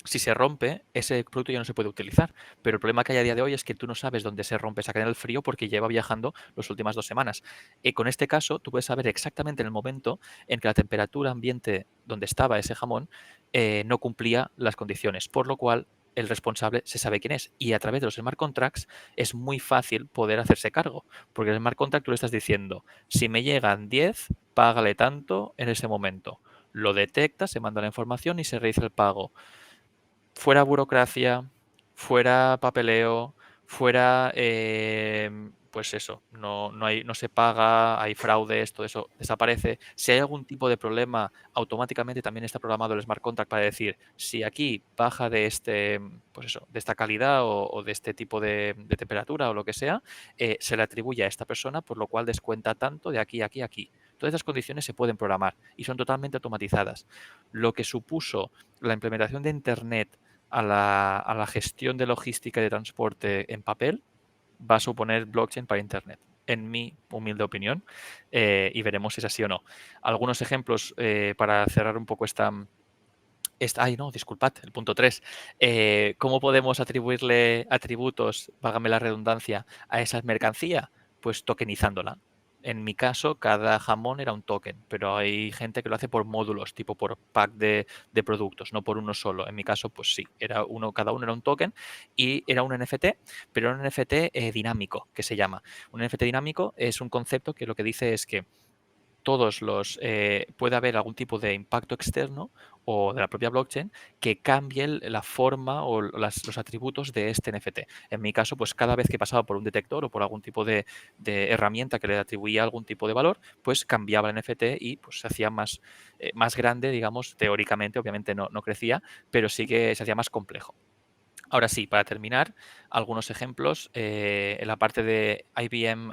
Si se rompe, ese producto ya no se puede utilizar. Pero el problema que hay a día de hoy es que tú no sabes dónde se rompe esa cadena del frío porque lleva viajando las últimas 2 semanas. Y con este caso, tú puedes saber exactamente en el momento en que la temperatura ambiente donde estaba ese jamón no cumplía las condiciones, por lo cual el responsable se sabe quién es. Y a través de los smart contracts es muy fácil poder hacerse cargo, porque el smart contract tú le estás diciendo, si me llegan 10, págale tanto en ese momento. Lo detecta, se manda la información y se realiza el pago. Fuera burocracia, fuera papeleo, fuera, pues eso, no se paga, hay fraudes, todo eso desaparece. Si hay algún tipo de problema, automáticamente también está programado el smart contract para decir, si aquí baja pues eso, de esta calidad o de este tipo de temperatura o lo que sea, se le atribuye a esta persona, por lo cual descuenta tanto de aquí, aquí, aquí. Todas esas condiciones se pueden programar y son totalmente automatizadas. Lo que supuso la implementación de Internet a la gestión de logística y de transporte en papel va a suponer blockchain para Internet. en mi humilde opinión, y veremos si es así o no. Algunos ejemplos para cerrar un poco ay, no, disculpad, el punto 3. ¿Cómo podemos atribuirle atributos, válgame la redundancia, a esa mercancía? Pues tokenizándola. En mi caso, cada jamón era un token, pero hay gente que lo hace por módulos, tipo por pack de productos, no por uno solo. En mi caso, pues sí, cada uno era un token y era un NFT, pero era un NFT dinámico, que se llama. Un NFT dinámico es un concepto que lo que dice es que puede haber algún tipo de impacto externo o de la propia blockchain que cambie la forma o los atributos de este NFT. En mi caso, pues cada vez que pasaba por un detector o por algún tipo de herramienta que le atribuía algún tipo de valor, pues cambiaba el NFT y pues se hacía más grande, digamos, teóricamente, obviamente no crecía, pero sí que se hacía más complejo. Ahora sí, para terminar, algunos ejemplos. En la parte de IBM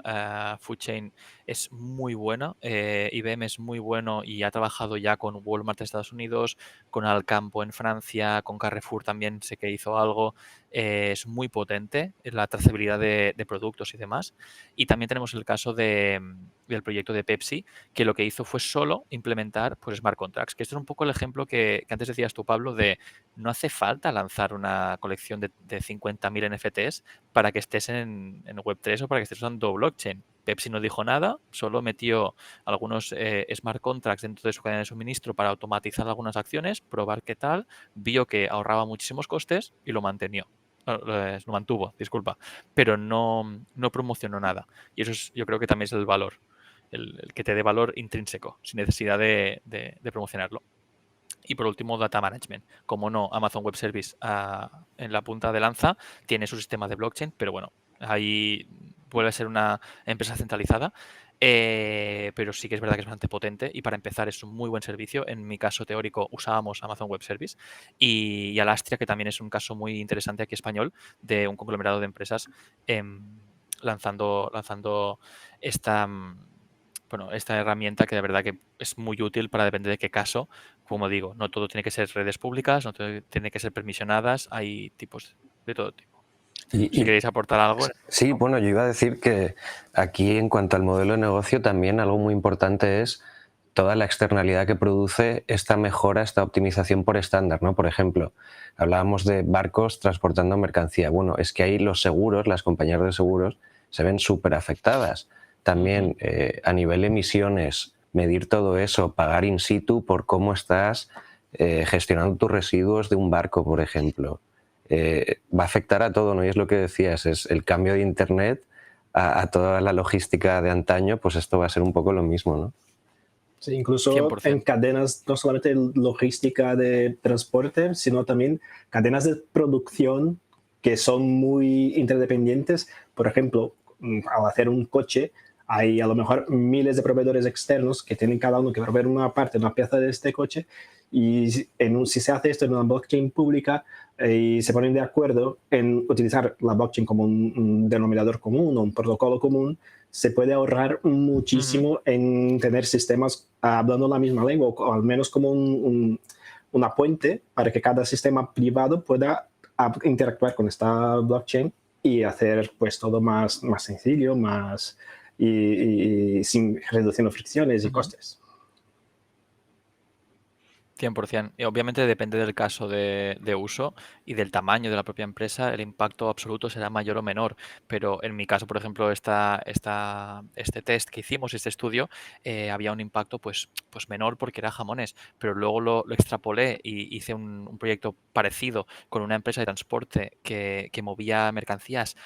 Food Chain es muy bueno. IBM es muy bueno y ha trabajado ya con Walmart de Estados Unidos, con Alcampo en Francia, con Carrefour también sé que hizo algo. Es muy potente en la trazabilidad de productos y demás. Y también tenemos el caso del proyecto de Pepsi, que lo que hizo fue solo implementar pues, smart contracts, que esto es un poco el ejemplo que antes decías tú, Pablo, de no hace falta lanzar una colección de 50.000 NFTs para que estés en Web3 o para que estés usando blockchain. Pepsi no dijo nada, solo metió algunos smart contracts dentro de su cadena de suministro para automatizar algunas acciones, probar qué tal, vio que ahorraba muchísimos costes y lo mantuvo, disculpa, pero no promocionó nada. Y eso yo creo que también es el valor, el que te dé valor intrínseco, sin necesidad de promocionarlo. Y por último, Data Management. Como no, Amazon Web Service en la punta de lanza tiene su sistema de blockchain, pero bueno, ahí vuelve a ser una empresa centralizada. Pero sí que es verdad que es bastante potente y para empezar es un muy buen servicio. En mi caso teórico usábamos Amazon Web Service y Alastria, que también es un caso muy interesante aquí español de un conglomerado de empresas lanzando esta herramienta que de verdad que es muy útil para depender de qué caso. Como digo, no todo tiene que ser redes públicas, no todo tiene que ser permisionadas, hay tipos de todo tipo. Si queréis aportar algo. Sí, bueno, yo iba a decir que aquí en cuanto al modelo de negocio también algo muy importante es toda la externalidad que produce esta mejora, esta optimización por estándar, ¿no? Por ejemplo, hablábamos de barcos transportando mercancía. Bueno, es que ahí los seguros, las compañías de seguros, se ven súper afectadas. También a nivel emisiones, medir todo eso, pagar in situ por cómo estás gestionando tus residuos de un barco, por ejemplo. Va a afectar a todo, ¿no? Y es lo que decías, es el cambio de Internet a toda la logística de antaño, pues esto va a ser un poco lo mismo, ¿no? Sí, incluso 100%. en cadenas, no solamente logística de transporte, sino también cadenas de producción que son muy interdependientes. Por ejemplo, al hacer un coche, hay a lo mejor miles de proveedores externos que tienen cada uno que proveer una parte, una pieza de este coche, y si se hace esto en una blockchain pública y se ponen de acuerdo en utilizar la blockchain como un denominador común o un protocolo común, se puede ahorrar muchísimo en tener sistemas hablando la misma lengua, o al menos como una puente para que cada sistema privado pueda interactuar con esta blockchain y hacer pues todo más sencillo, y sin reduciendo fricciones y costes. 100%. Y obviamente depende del caso de uso y del tamaño de la propia empresa, el impacto absoluto será mayor o menor. Pero en mi caso, por ejemplo, este test que hicimos, este estudio, había un impacto pues menor porque era jamones. Pero luego lo extrapolé y hice un proyecto parecido con una empresa de transporte que movía mercancías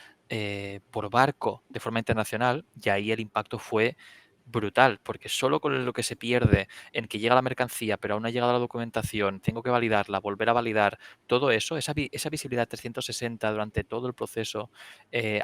por barco de forma internacional y ahí el impacto fue brutal, porque solo con lo que se pierde en que llega la mercancía, pero aún no ha llegado la documentación, tengo que validarla, volver a validar, todo eso, esa visibilidad 360 durante todo el proceso.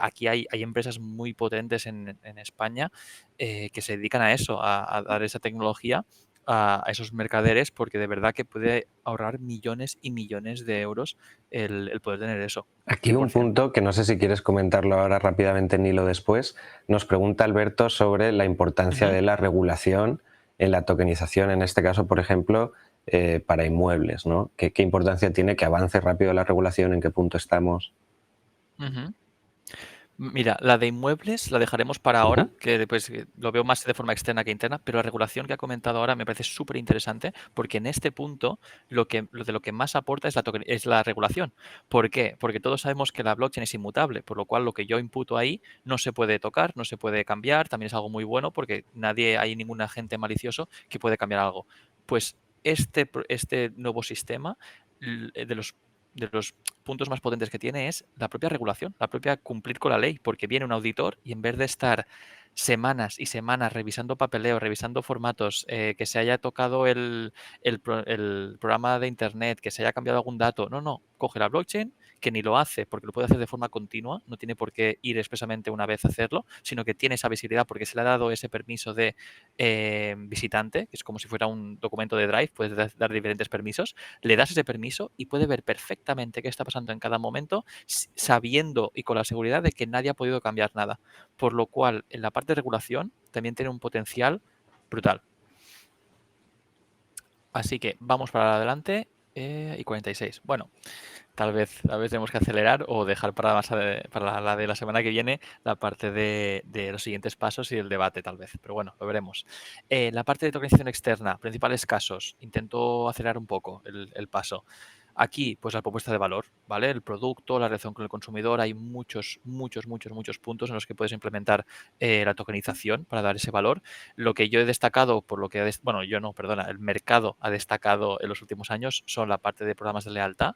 Aquí hay empresas muy potentes en España que se dedican a eso, a dar esa tecnología a esos mercaderes, porque de verdad que puede ahorrar millones y millones de euros el poder tener eso. Aquí un 100%. punto que no sé si quieres comentarlo ahora rápidamente, Nilo, después. Nos pregunta Alberto sobre la importancia de la regulación en la tokenización, en este caso, por ejemplo, para inmuebles, ¿no? ¿Qué importancia tiene que avance rápido la regulación? ¿En qué punto estamos? Mira, la de inmuebles la dejaremos para ahora, que después lo veo más de forma externa que interna, pero la regulación que ha comentado ahora me parece súper interesante porque en este punto lo que más aporta es es la regulación. ¿Por qué? Porque todos sabemos que la blockchain es inmutable, por lo cual lo que yo imputo ahí no se puede tocar, no se puede cambiar, también es algo muy bueno porque hay ningún agente malicioso que puede cambiar algo. Pues este nuevo sistema de los puntos más potentes que tiene es la propia regulación, la propia cumplir con la ley, porque viene un auditor y en vez de estar semanas y semanas revisando papeleo, revisando formatos, que se haya tocado el programa de internet, que se haya cambiado algún dato, no, coge la blockchain, que ni lo hace porque lo puede hacer de forma continua, no tiene por qué ir expresamente una vez a hacerlo, sino que tiene esa visibilidad porque se le ha dado ese permiso de visitante, que es como si fuera un documento de Drive, puedes dar diferentes permisos, le das ese permiso y puede ver perfectamente qué está pasando en cada momento, sabiendo y con la seguridad de que nadie ha podido cambiar nada. Por lo cual, en la parte de regulación también tiene un potencial brutal. Así que vamos para adelante. Y 46. Bueno, tal vez tenemos que acelerar o dejar para la de la semana que viene la parte de los siguientes pasos y el debate, tal vez. Pero bueno, lo veremos. La parte de tokenización externa, principales casos. Intento acelerar un poco el paso. Aquí, pues la propuesta de valor, ¿vale? El producto, la relación con el consumidor. Hay muchos puntos en los que puedes implementar la tokenización para dar ese valor. Lo que yo he destacado, bueno, yo no, perdona, el mercado ha destacado en los últimos años son la parte de programas de lealtad.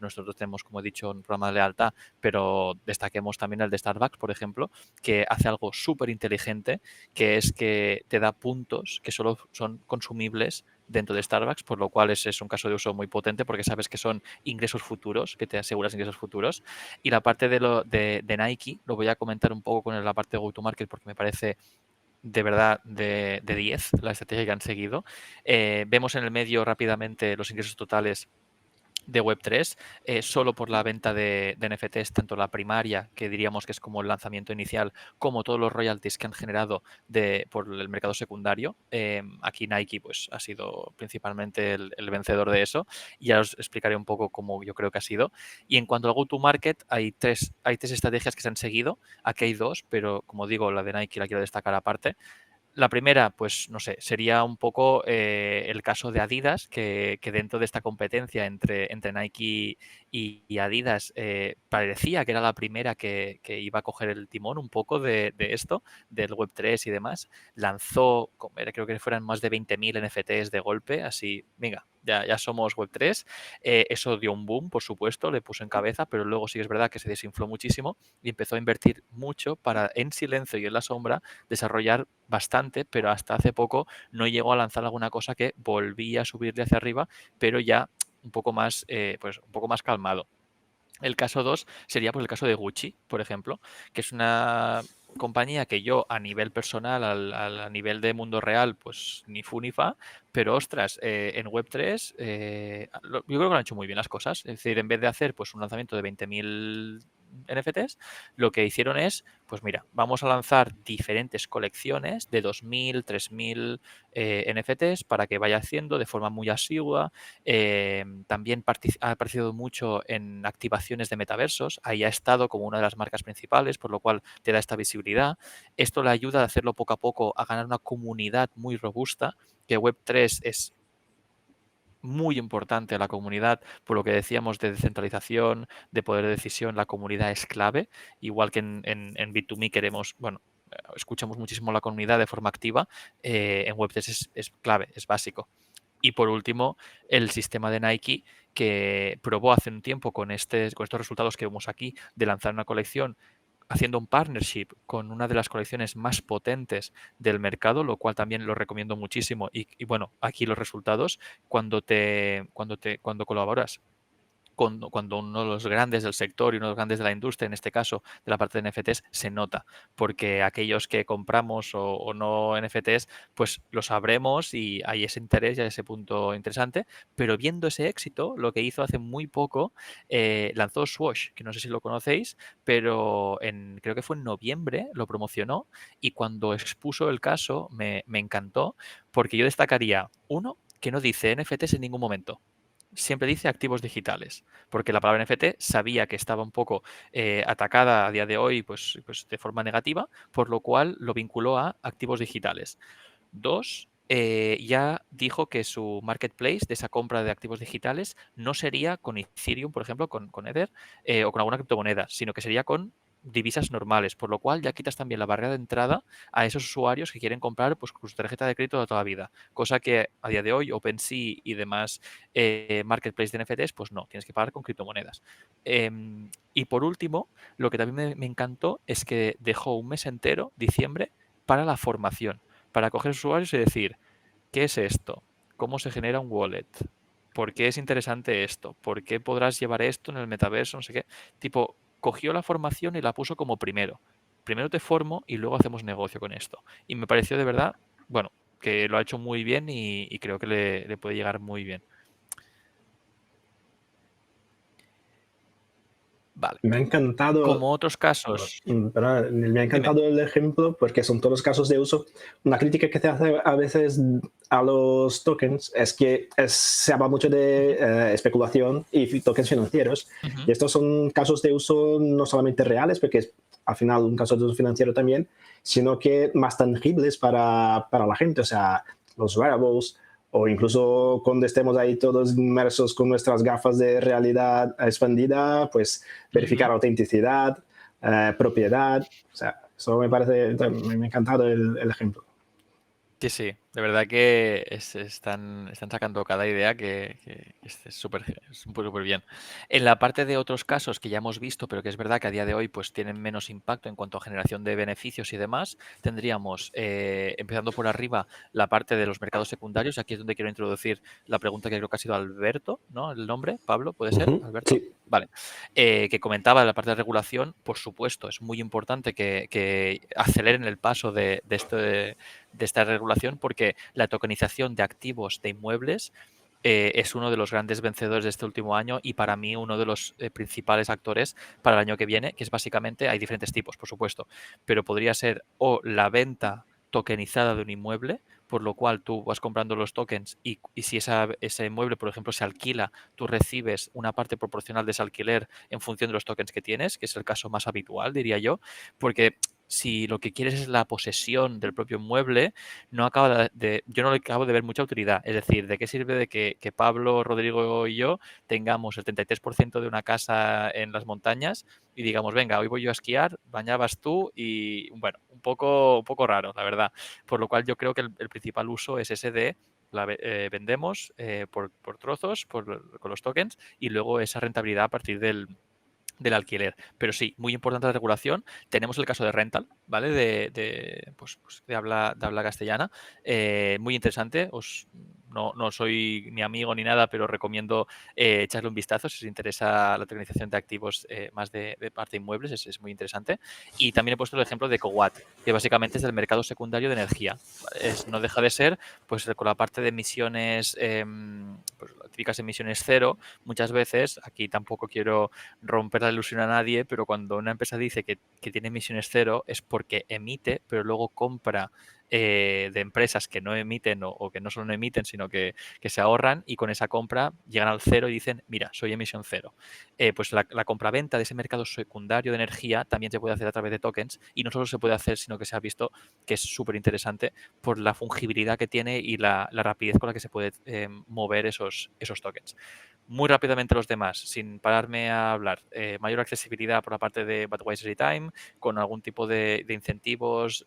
Nosotros tenemos, como he dicho, un programa de lealtad, pero destaquemos también el de Starbucks, por ejemplo, que hace algo súper inteligente, que es que te da puntos que solo son consumibles dentro de Starbucks, por lo cual es un caso de uso muy potente porque sabes que son ingresos futuros, que te aseguras ingresos futuros. Y la parte de Nike, lo voy a comentar un poco con la parte de go-to-market porque me parece de verdad de 10 la estrategia que han seguido. Vemos en el medio rápidamente los ingresos totales de Web3, solo por la venta de NFTs, tanto la primaria, que diríamos que es como el lanzamiento inicial, como todos los royalties que han generado por el mercado secundario. Aquí Nike pues, ha sido principalmente el vencedor de eso, y ya os explicaré un poco cómo yo creo que ha sido. Y en cuanto al go-to-market, hay tres estrategias que se han seguido. Aquí hay dos, pero como digo, la de Nike la quiero destacar aparte. La primera, pues no sé, sería un poco el caso de Adidas, que dentro de esta competencia entre Nike y Adidas parecía que era la primera que iba a coger el timón un poco de esto, del Web3 y demás. Lanzó, creo que fueran más de 20.000 NFTs de golpe, así, venga, ya somos Web3. Eso dio un boom, por supuesto, le puso en cabeza, pero luego sí que es verdad que se desinfló muchísimo y empezó a invertir mucho para, en silencio y en la sombra, desarrollar bastante, pero hasta hace poco no llegó a lanzar alguna cosa que volvía a subirle hacia arriba, pero ya un poco más, pues un poco más calmado. El caso 2 sería pues, el caso de Gucci, por ejemplo, que es una compañía que yo a nivel personal, a nivel de mundo real, pues ni fu ni fa, pero ostras, en Web3 yo creo que lo han hecho muy bien las cosas. Es decir, en vez de hacer pues un lanzamiento de 20.000 NFTs, lo que hicieron es, pues mira, vamos a lanzar diferentes colecciones de 2.000, 3.000 NFTs para que vaya haciendo de forma muy asigua. También ha participado mucho en activaciones de metaversos. Ahí ha estado como una de las marcas principales, por lo cual te da esta visibilidad. Esto le ayuda a hacerlo poco a poco, a ganar una comunidad muy robusta, que Web3 es muy importante a la comunidad, por lo que decíamos de descentralización, de poder de decisión, la comunidad es clave, igual que en Bit2Me queremos, bueno, escuchamos muchísimo a la comunidad de forma activa, en Web3 es clave, es básico. Y por último, el sistema de Nike que probó hace un tiempo con estos resultados que vemos aquí de lanzar una colección haciendo un partnership con una de las colecciones más potentes del mercado, lo cual también lo recomiendo muchísimo. Y bueno, aquí los resultados, cuando colaboras cuando uno de los grandes del sector y uno de los grandes de la industria, en este caso de la parte de NFTs, se nota, porque aquellos que compramos o no NFTs, pues lo sabremos y hay ese interés y hay ese punto interesante, pero viendo ese éxito, lo que hizo hace muy poco, lanzó Swash, que no sé si lo conocéis, pero creo que fue en noviembre, lo promocionó y cuando expuso el caso me encantó, porque yo destacaría, uno, que no dice NFTs en ningún momento. siempre dice activos digitales, porque la palabra NFT sabía que estaba un poco atacada a día de hoy pues de forma negativa, por lo cual lo vinculó a activos digitales. Dos, ya dijo que su marketplace de esa compra de activos digitales no sería con Ethereum, por ejemplo, con Ether o con alguna criptomoneda, sino que sería con divisas normales, por lo cual ya quitas también la barrera de entrada a esos usuarios que quieren comprar pues con su tarjeta de crédito de toda la vida, cosa que a día de hoy OpenSea y demás marketplace de NFTs, pues no, tienes que pagar con criptomonedas. Y por último, lo que también me encantó es que dejó un mes entero, diciembre, para la formación, para coger usuarios y decir, ¿qué es esto? ¿Cómo se genera un wallet? ¿Por qué es interesante esto? ¿Por qué podrás llevar esto en el metaverso? No sé qué. Tipo, cogió la formación y la puso como primero. Primero te formo y luego hacemos negocio con esto. Y me pareció de verdad, bueno, que lo ha hecho muy bien y creo que le puede llegar muy bien. Vale. Me ha encantado. Como otros casos. Perdón, me ha Dime. encantado el ejemplo porque son todos casos de uso. Una crítica que se hace a veces a los tokens es que se habla mucho de especulación y tokens financieros. Ujú. Y estos son casos de uso no solamente reales, porque es al final un caso de uso financiero también, sino que más tangibles para la gente. O sea, los wearables, o incluso cuando estemos ahí todos inmersos con nuestras gafas de realidad expandida, pues verificar Ujú. autenticidad, propiedad. O sea, eso me parece, me ha encantado el ejemplo. Sí, sí, de verdad que están sacando cada idea que es súper bien. En la parte de otros casos que ya hemos visto, pero que es verdad que a día de hoy pues tienen menos impacto en cuanto a generación de beneficios y demás, tendríamos, empezando por arriba, la parte de los mercados secundarios. Aquí es donde quiero introducir la pregunta que creo que ha sido Alberto, ¿no? El nombre, Pablo, ¿puede ser? Alberto. Sí. Vale. Que comentaba la parte de regulación, por supuesto, es muy importante que aceleren el paso de esta regulación porque la tokenización de activos de inmuebles es uno de los grandes vencedores de este último año y para mí uno de los principales actores para el año que viene, que es básicamente, hay diferentes tipos, por supuesto, pero podría ser o la venta tokenizada de un inmueble, por lo cual tú vas comprando los tokens y si ese inmueble, por ejemplo, se alquila, tú recibes una parte proporcional de ese alquiler en función de los tokens que tienes, que es el caso más habitual, diría yo, porque si lo que quieres es la posesión del propio inmueble, yo no le acabo de ver mucha utilidad. Es decir, ¿de qué sirve de que Pablo, Rodrigo y yo tengamos el 33% de una casa en las montañas y digamos, venga, hoy voy yo a esquiar, mañana vas tú y, bueno, un poco raro, la verdad. Por lo cual yo creo que el principal uso es ese de vendemos por trozos, con los tokens y luego esa rentabilidad a partir del alquiler. Pero sí, muy importante la regulación. Tenemos el caso de Rental, ¿vale? Pues de habla castellana. Muy interesante. No soy ni amigo ni nada, pero recomiendo echarle un vistazo si os interesa la tokenización de activos más de parte de inmuebles. Es muy interesante. Y también he puesto el ejemplo de Cowatt, que básicamente es el mercado secundario de energía. No deja de ser, pues con la parte de emisiones, pues típicas emisiones cero, muchas veces, aquí tampoco quiero romper la ilusión a nadie, pero cuando una empresa dice que tiene emisiones cero es porque emite, pero luego compra de empresas que no emiten o que no solo no emiten, sino que se ahorran y con esa compra llegan al cero y dicen, mira, soy emisión cero. Pues la compraventa de ese mercado secundario de energía también se puede hacer a través de tokens y no solo se puede hacer, sino que se ha visto que es súper interesante por la fungibilidad que tiene y la rapidez con la que se puede mover esos tokens. Muy rápidamente los demás, sin pararme a hablar. Mayor accesibilidad por la parte de Budweiser y Time, con algún tipo de incentivos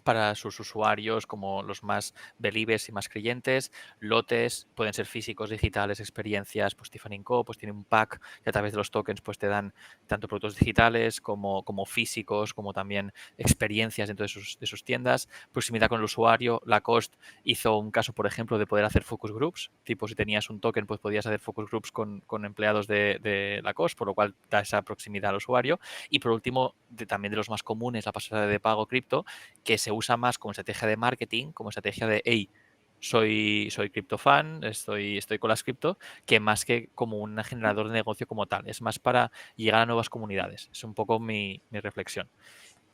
para sus usuarios como los más believers y más creyentes, lotes, pueden ser físicos, digitales, experiencias, pues Tiffany Co. pues tiene un pack que a través de los tokens pues te dan tanto productos digitales como físicos, como también experiencias dentro de sus tiendas, proximidad con el usuario. Lacoste hizo un caso, por ejemplo, de poder hacer focus groups, tipo si tenías un token pues podías hacer focus groups con empleados de Lacoste, por lo cual da esa proximidad al usuario. Y por último, también de los más comunes, la pasarela de pago cripto, que se usa más como estrategia de marketing, como estrategia de, hey, soy criptofan, estoy con las cripto, que más que como un generador de negocio como tal. Es más para llegar a nuevas comunidades. Es un poco mi reflexión.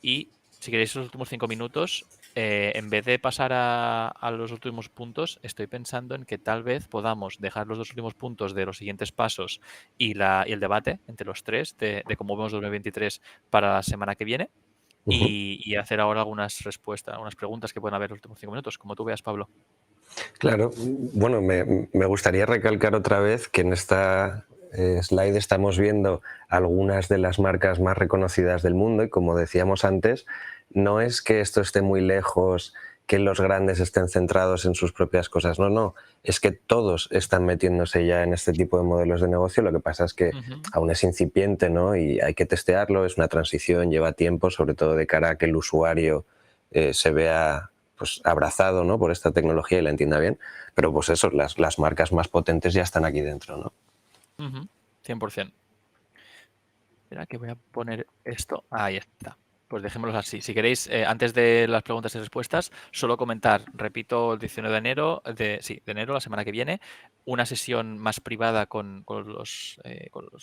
Y si queréis los últimos 5 minutos, en vez de pasar a los últimos puntos, estoy pensando en que tal vez podamos dejar los dos últimos puntos de los siguientes pasos y el debate entre los tres de cómo vemos 2023 para la semana que viene y hacer ahora algunas respuestas, algunas preguntas que pueden haber en los últimos 5 minutos, como tú veas, Pablo. Claro, bueno, me gustaría recalcar otra vez que en esta slide estamos viendo algunas de las marcas más reconocidas del mundo y como decíamos antes, no es que esto esté muy lejos, que los grandes estén centrados en sus propias cosas, no, es que todos están metiéndose ya en este tipo de modelos de negocio, lo que pasa es que aún es incipiente, ¿no? Y hay que testearlo, es una transición, lleva tiempo, sobre todo de cara a que el usuario se vea pues abrazado, ¿no? Por esta tecnología y la entienda bien, pero pues eso, las marcas más potentes ya están aquí dentro, ¿no? 100%. Espera que voy a poner esto. Ahí está. Pues dejémoslo así. Si queréis, antes de las preguntas y respuestas, solo comentar, repito, el 19 de enero, de enero, la semana que viene, una sesión más privada con los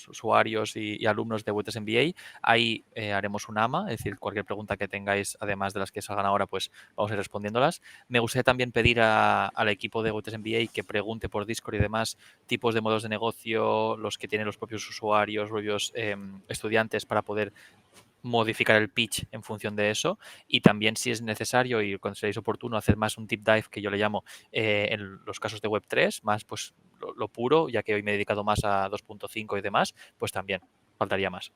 usuarios y alumnos de WTS MBA. Ahí haremos un AMA, es decir, cualquier pregunta que tengáis, además de las que salgan ahora, pues vamos a ir respondiéndolas. Me gustaría también pedir al equipo de WTS MBA que pregunte por Discord y demás tipos de modelos de negocio, los que tienen los propios usuarios, propios estudiantes, para poder modificar el pitch en función de eso y también si es necesario y consideréis oportuno hacer más un deep dive que yo le llamo en los casos de Web3, más pues lo puro, ya que hoy me he dedicado más a 2.5 y demás, pues también faltaría más.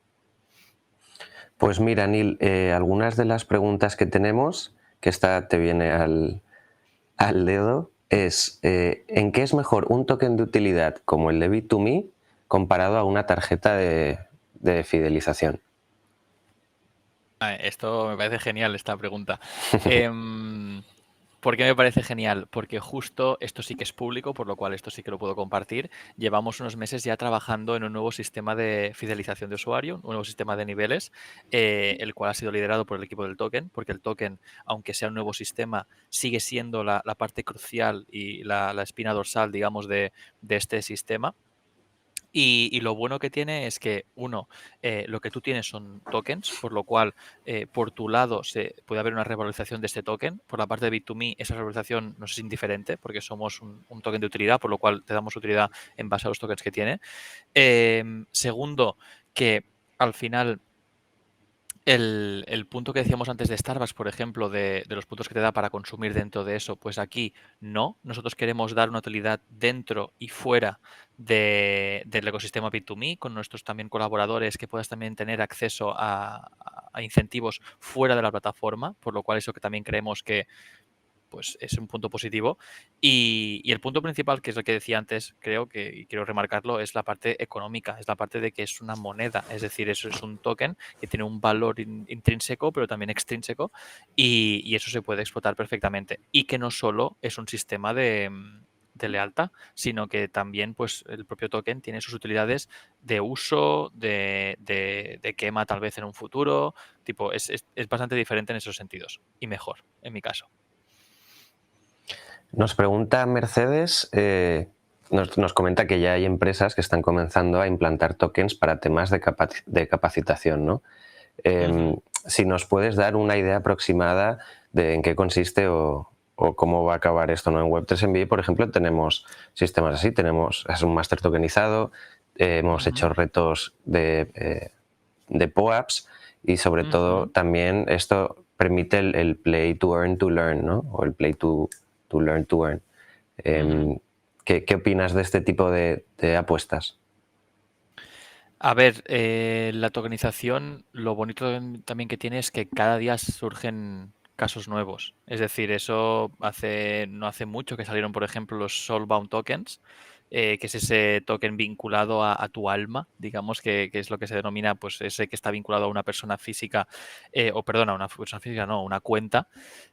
Pues mira, Neil, algunas de las preguntas que tenemos, que esta te viene al dedo, es ¿en qué es mejor un token de utilidad como el de Bit2Me comparado a una tarjeta de fidelización? Esto me parece genial, esta pregunta. ¿Por qué me parece genial? Porque justo esto sí que es público, por lo cual esto sí que lo puedo compartir. Llevamos unos meses ya trabajando en un nuevo sistema de fidelización de usuario, un nuevo sistema de niveles, el cual ha sido liderado por el equipo del token, porque el token, aunque sea un nuevo sistema, sigue siendo la parte crucial y la espina dorsal, digamos, de este sistema. Y lo bueno que tiene es que, uno, lo que tú tienes son tokens, por lo cual, por tu lado, puede haber una revalorización de este token. Por la parte de Bit2Me, esa revalorización nos es indiferente, porque somos un token de utilidad, por lo cual te damos utilidad en base a los tokens que tiene. Segundo, que al final el punto que decíamos antes de Starbucks, por ejemplo, de los puntos que te da para consumir dentro de eso, pues aquí no. Nosotros queremos dar una utilidad dentro y fuera del ecosistema Bit2Me, con nuestros también colaboradores, que puedas también tener acceso a incentivos fuera de la plataforma, por lo cual eso que también creemos que pues es un punto positivo. Y el punto principal, que es lo que decía antes, creo que, y quiero remarcarlo, es la parte económica, es la parte de que es una moneda, es decir, eso es un token que tiene un valor intrínseco, pero también extrínseco, y eso se puede explotar perfectamente. Y que no solo es un sistema de lealtad, sino que también pues el propio token tiene sus utilidades de uso, de quema tal vez en un futuro, tipo, es bastante diferente en esos sentidos, y mejor, en mi caso. Nos pregunta Mercedes, nos comenta que ya hay empresas que están comenzando a implantar tokens para temas de capacitación, ¿no? Si nos puedes dar una idea aproximada de en qué consiste o cómo va a acabar esto, ¿no? En Web3 MBA, por ejemplo, tenemos sistemas así, es un máster tokenizado, hemos hecho retos de POAPs y sobre todo también esto permite el play to earn to learn, ¿no? O el play to learn to earn. ¿Qué opinas de este tipo de apuestas? A ver, la tokenización, lo bonito también que tiene es que cada día surgen casos nuevos. Es decir, eso no hace mucho que salieron, por ejemplo, los Soulbound tokens, que es ese token vinculado a tu alma, digamos, que es lo que se denomina, pues ese que está vinculado a una persona física, o perdona, a una persona física, no, una cuenta,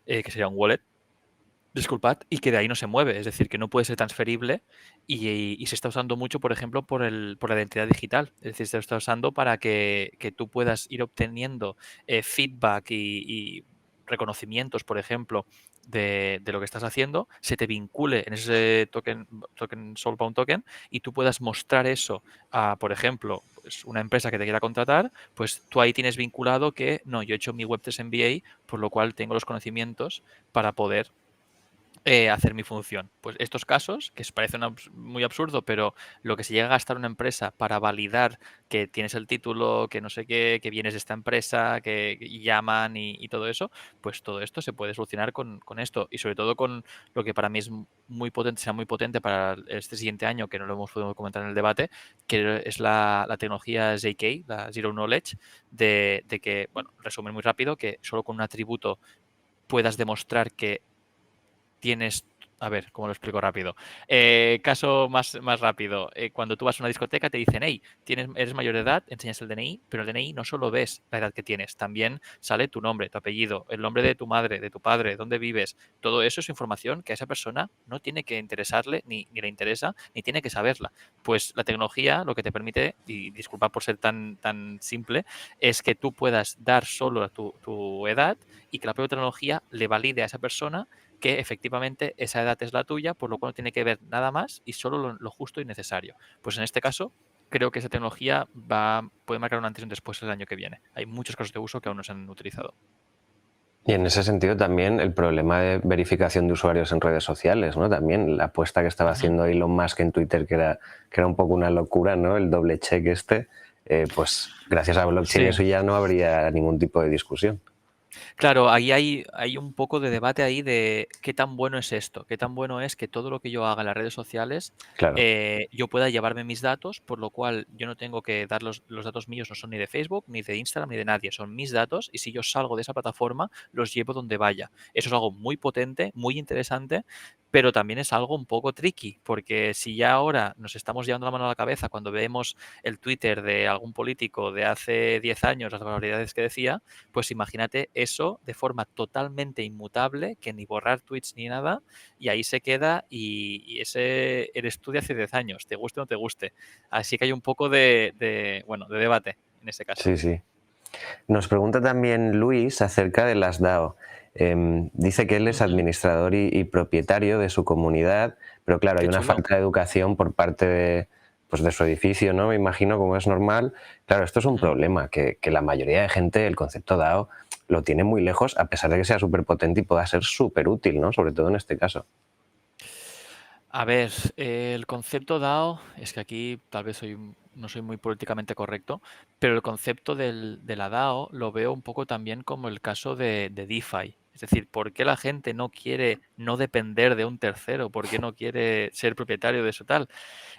que sería un wallet. Disculpad, y que de ahí no se mueve, es decir, que no puede ser transferible y se está usando mucho, por ejemplo, por la identidad digital. Es decir, se está usando para que tú puedas ir obteniendo feedback y reconocimientos, por ejemplo, de lo que estás haciendo, se te vincule en ese token Soulbound Token y tú puedas mostrar eso a, por ejemplo, pues una empresa que te quiera contratar, pues tú ahí tienes vinculado que no, yo he hecho mi Web3 MBA, por lo cual tengo los conocimientos para poder hacer mi función. Pues estos casos, que parecen muy absurdo, pero lo que se llega a gastar una empresa para validar que tienes el título, que no sé qué, que vienes de esta empresa, que llaman y todo eso, pues todo esto se puede solucionar con esto. Y sobre todo con lo que para mí es muy potente, será muy potente para este siguiente año, que no lo hemos podido comentar en el debate, que es la tecnología ZK, la Zero Knowledge, de que, bueno, resumen muy rápido, que solo con un atributo puedas demostrar que tienes, a ver, ¿cómo lo explico rápido? Caso más rápido. Cuando tú vas a una discoteca te dicen, hey, eres mayor de edad, enseñas el DNI, pero el DNI no solo ves la edad que tienes, también sale tu nombre, tu apellido, el nombre de tu madre, de tu padre, dónde vives. Todo eso es información que a esa persona no tiene que interesarle, ni le interesa, ni tiene que saberla. Pues la tecnología lo que te permite, y disculpa por ser tan simple, es que tú puedas dar solo tu edad y que la propia tecnología le valide a esa persona que efectivamente esa edad es la tuya, por lo cual no tiene que ver nada más y solo lo justo y necesario. Pues en este caso, creo que esa tecnología puede marcar un antes y un después el año que viene. Hay muchos casos de uso que aún no se han utilizado. Y en ese sentido también el problema de verificación de usuarios en redes sociales, ¿no? También la apuesta que estaba haciendo Elon Musk en Twitter, que era un poco una locura, ¿no? El doble check pues gracias a blockchain eso ya no habría ningún tipo de discusión. Claro, ahí hay un poco de debate ahí de qué tan bueno es esto, qué tan bueno es que todo lo que yo haga en las redes sociales, Claro. yo pueda llevarme mis datos, por lo cual yo no tengo que dar los datos míos, no son ni de Facebook, ni de Instagram, ni de nadie, son mis datos y si yo salgo de esa plataforma, los llevo donde vaya. Eso es algo muy potente, muy interesante, pero también es algo un poco tricky, porque si ya ahora nos estamos llevando la mano a la cabeza cuando vemos el Twitter de algún político de hace 10 años, las barbaridades que decía, pues imagínate eso de forma totalmente inmutable, que ni borrar tweets ni nada, y ahí se queda y ese eres tú de hace 10 años, te guste o no te guste. Así que hay un poco de debate en ese caso. Sí, sí. Nos pregunta también Luis acerca de las DAO. Dice que él es administrador y propietario de su comunidad, pero claro, hay una falta de educación por parte de su edificio, ¿no? Me imagino, como es normal. Claro, esto es un problema, que la mayoría de gente, el concepto DAO, lo tiene muy lejos, a pesar de que sea súper potente y pueda ser súper útil, ¿no? Sobre todo en este caso. A ver, el concepto DAO, es que aquí tal vez no soy muy políticamente correcto, pero el concepto de la DAO lo veo un poco también como el caso de DeFi. Es decir, ¿por qué la gente no quiere no depender de un tercero? ¿Por qué no quiere ser propietario de eso tal?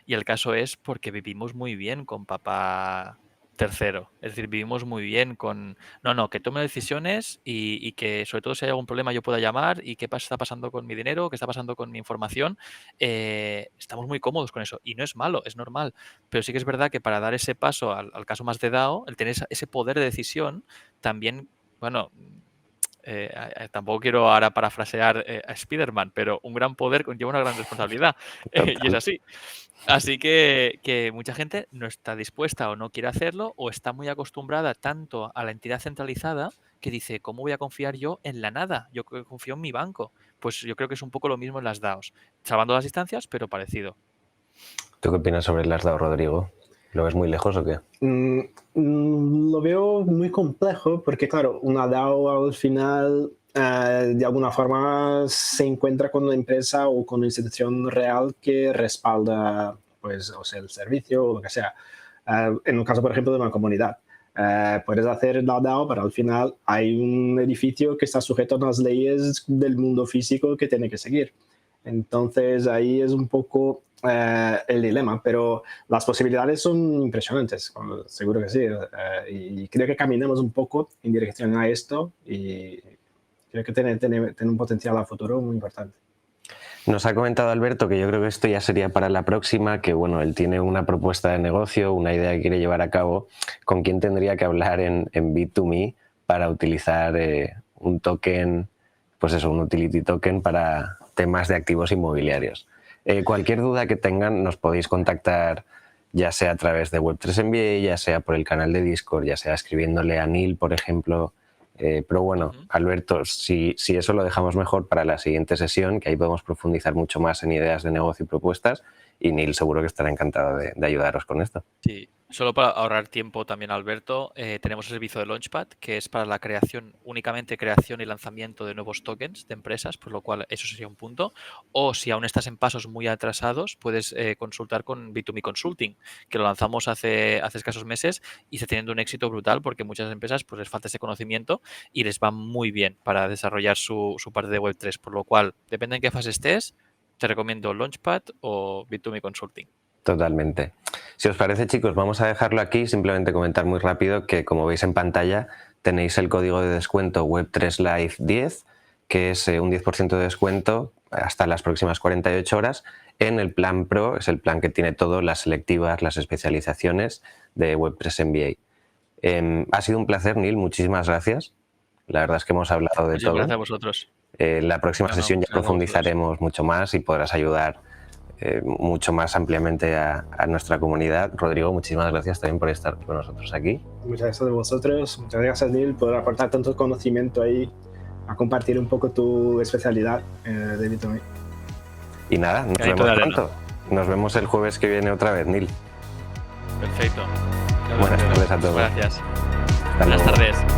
Y el caso es porque vivimos muy bien con papá tercero. Es decir, vivimos muy bien con... No, que tome decisiones y que sobre todo si hay algún problema yo pueda llamar y qué está pasando con mi dinero, qué está pasando con mi información. Estamos muy cómodos con eso. Y no es malo, es normal. Pero sí que es verdad que para dar ese paso al caso más de DAO, el tener ese poder de decisión, también, bueno... tampoco quiero ahora parafrasear a Spider-Man, pero un gran poder conlleva una gran responsabilidad. Y es así. Así que mucha gente no está dispuesta o no quiere hacerlo o está muy acostumbrada tanto a la entidad centralizada que dice, ¿cómo voy a confiar yo en la nada? Yo confío en mi banco. Pues yo creo que es un poco lo mismo en las DAOs. Salvando las distancias, pero parecido. ¿Tú qué opinas sobre las DAO, Rodrigo? ¿Lo ves muy lejos o qué? Lo veo muy complejo porque, claro, una DAO al final de alguna forma se encuentra con una empresa o con una institución real que respalda, pues, o sea, el servicio o lo que sea. En un caso, por ejemplo, de una comunidad. Puedes hacer la DAO, pero al final hay un edificio que está sujeto a unas leyes del mundo físico que tiene que seguir. Entonces ahí es un poco el dilema, pero las posibilidades son impresionantes, seguro que sí. Y creo que caminamos un poco en dirección a esto y creo que tiene un potencial a futuro muy importante. Nos ha comentado Alberto que yo creo que esto ya sería para la próxima, que bueno, él tiene una propuesta de negocio, una idea que quiere llevar a cabo, con quién tendría que hablar en Bit2Me para utilizar un token, pues eso, un utility token para temas de activos inmobiliarios. Cualquier duda que tengan nos podéis contactar ya sea a través de Web3 MBA, ya sea por el canal de Discord, ya sea escribiéndole a Neil, por ejemplo, Pero bueno, Alberto, si eso lo dejamos mejor para la siguiente sesión, que ahí podemos profundizar mucho más en ideas de negocio y propuestas, y Neil seguro que estará encantado de ayudaros con esto. Sí, solo para ahorrar tiempo también, Alberto, tenemos el servicio de Launchpad, que es para la únicamente creación y lanzamiento de nuevos tokens de empresas, por lo cual eso sería un punto. O si aún estás en pasos muy atrasados, puedes consultar con B2Me Consulting, que lo lanzamos hace escasos meses y está teniendo un éxito brutal porque muchas empresas pues les falta ese conocimiento y les va muy bien para desarrollar su parte de Web3, por lo cual, depende en qué fase estés, te recomiendo Launchpad o B2Me Consulting. Totalmente. Si os parece, chicos, vamos a dejarlo aquí. Simplemente comentar muy rápido que, como veis en pantalla, tenéis el código de descuento Web3Live10, que es un 10% de descuento hasta las próximas 48 horas en el plan Pro. Es el plan que tiene todo, las selectivas, las especializaciones de Web3 MBA. Ha sido un placer, Neil. Muchísimas gracias. La verdad es que hemos hablado de todo. Gracias a vosotros. La próxima sesión ya profundizaremos mucho más y podrás ayudar mucho más ampliamente a nuestra comunidad. Rodrigo, muchísimas gracias también por estar con nosotros aquí. Muchas gracias a vosotros, muchas gracias, Neil, por aportar tanto conocimiento ahí, a compartir un poco tu especialidad de B2Me. Y nada, nos vemos pronto. Nos vemos el jueves que viene otra vez, Neil. Perfecto. Buenas tardes a todos. Gracias. Buenas tardes.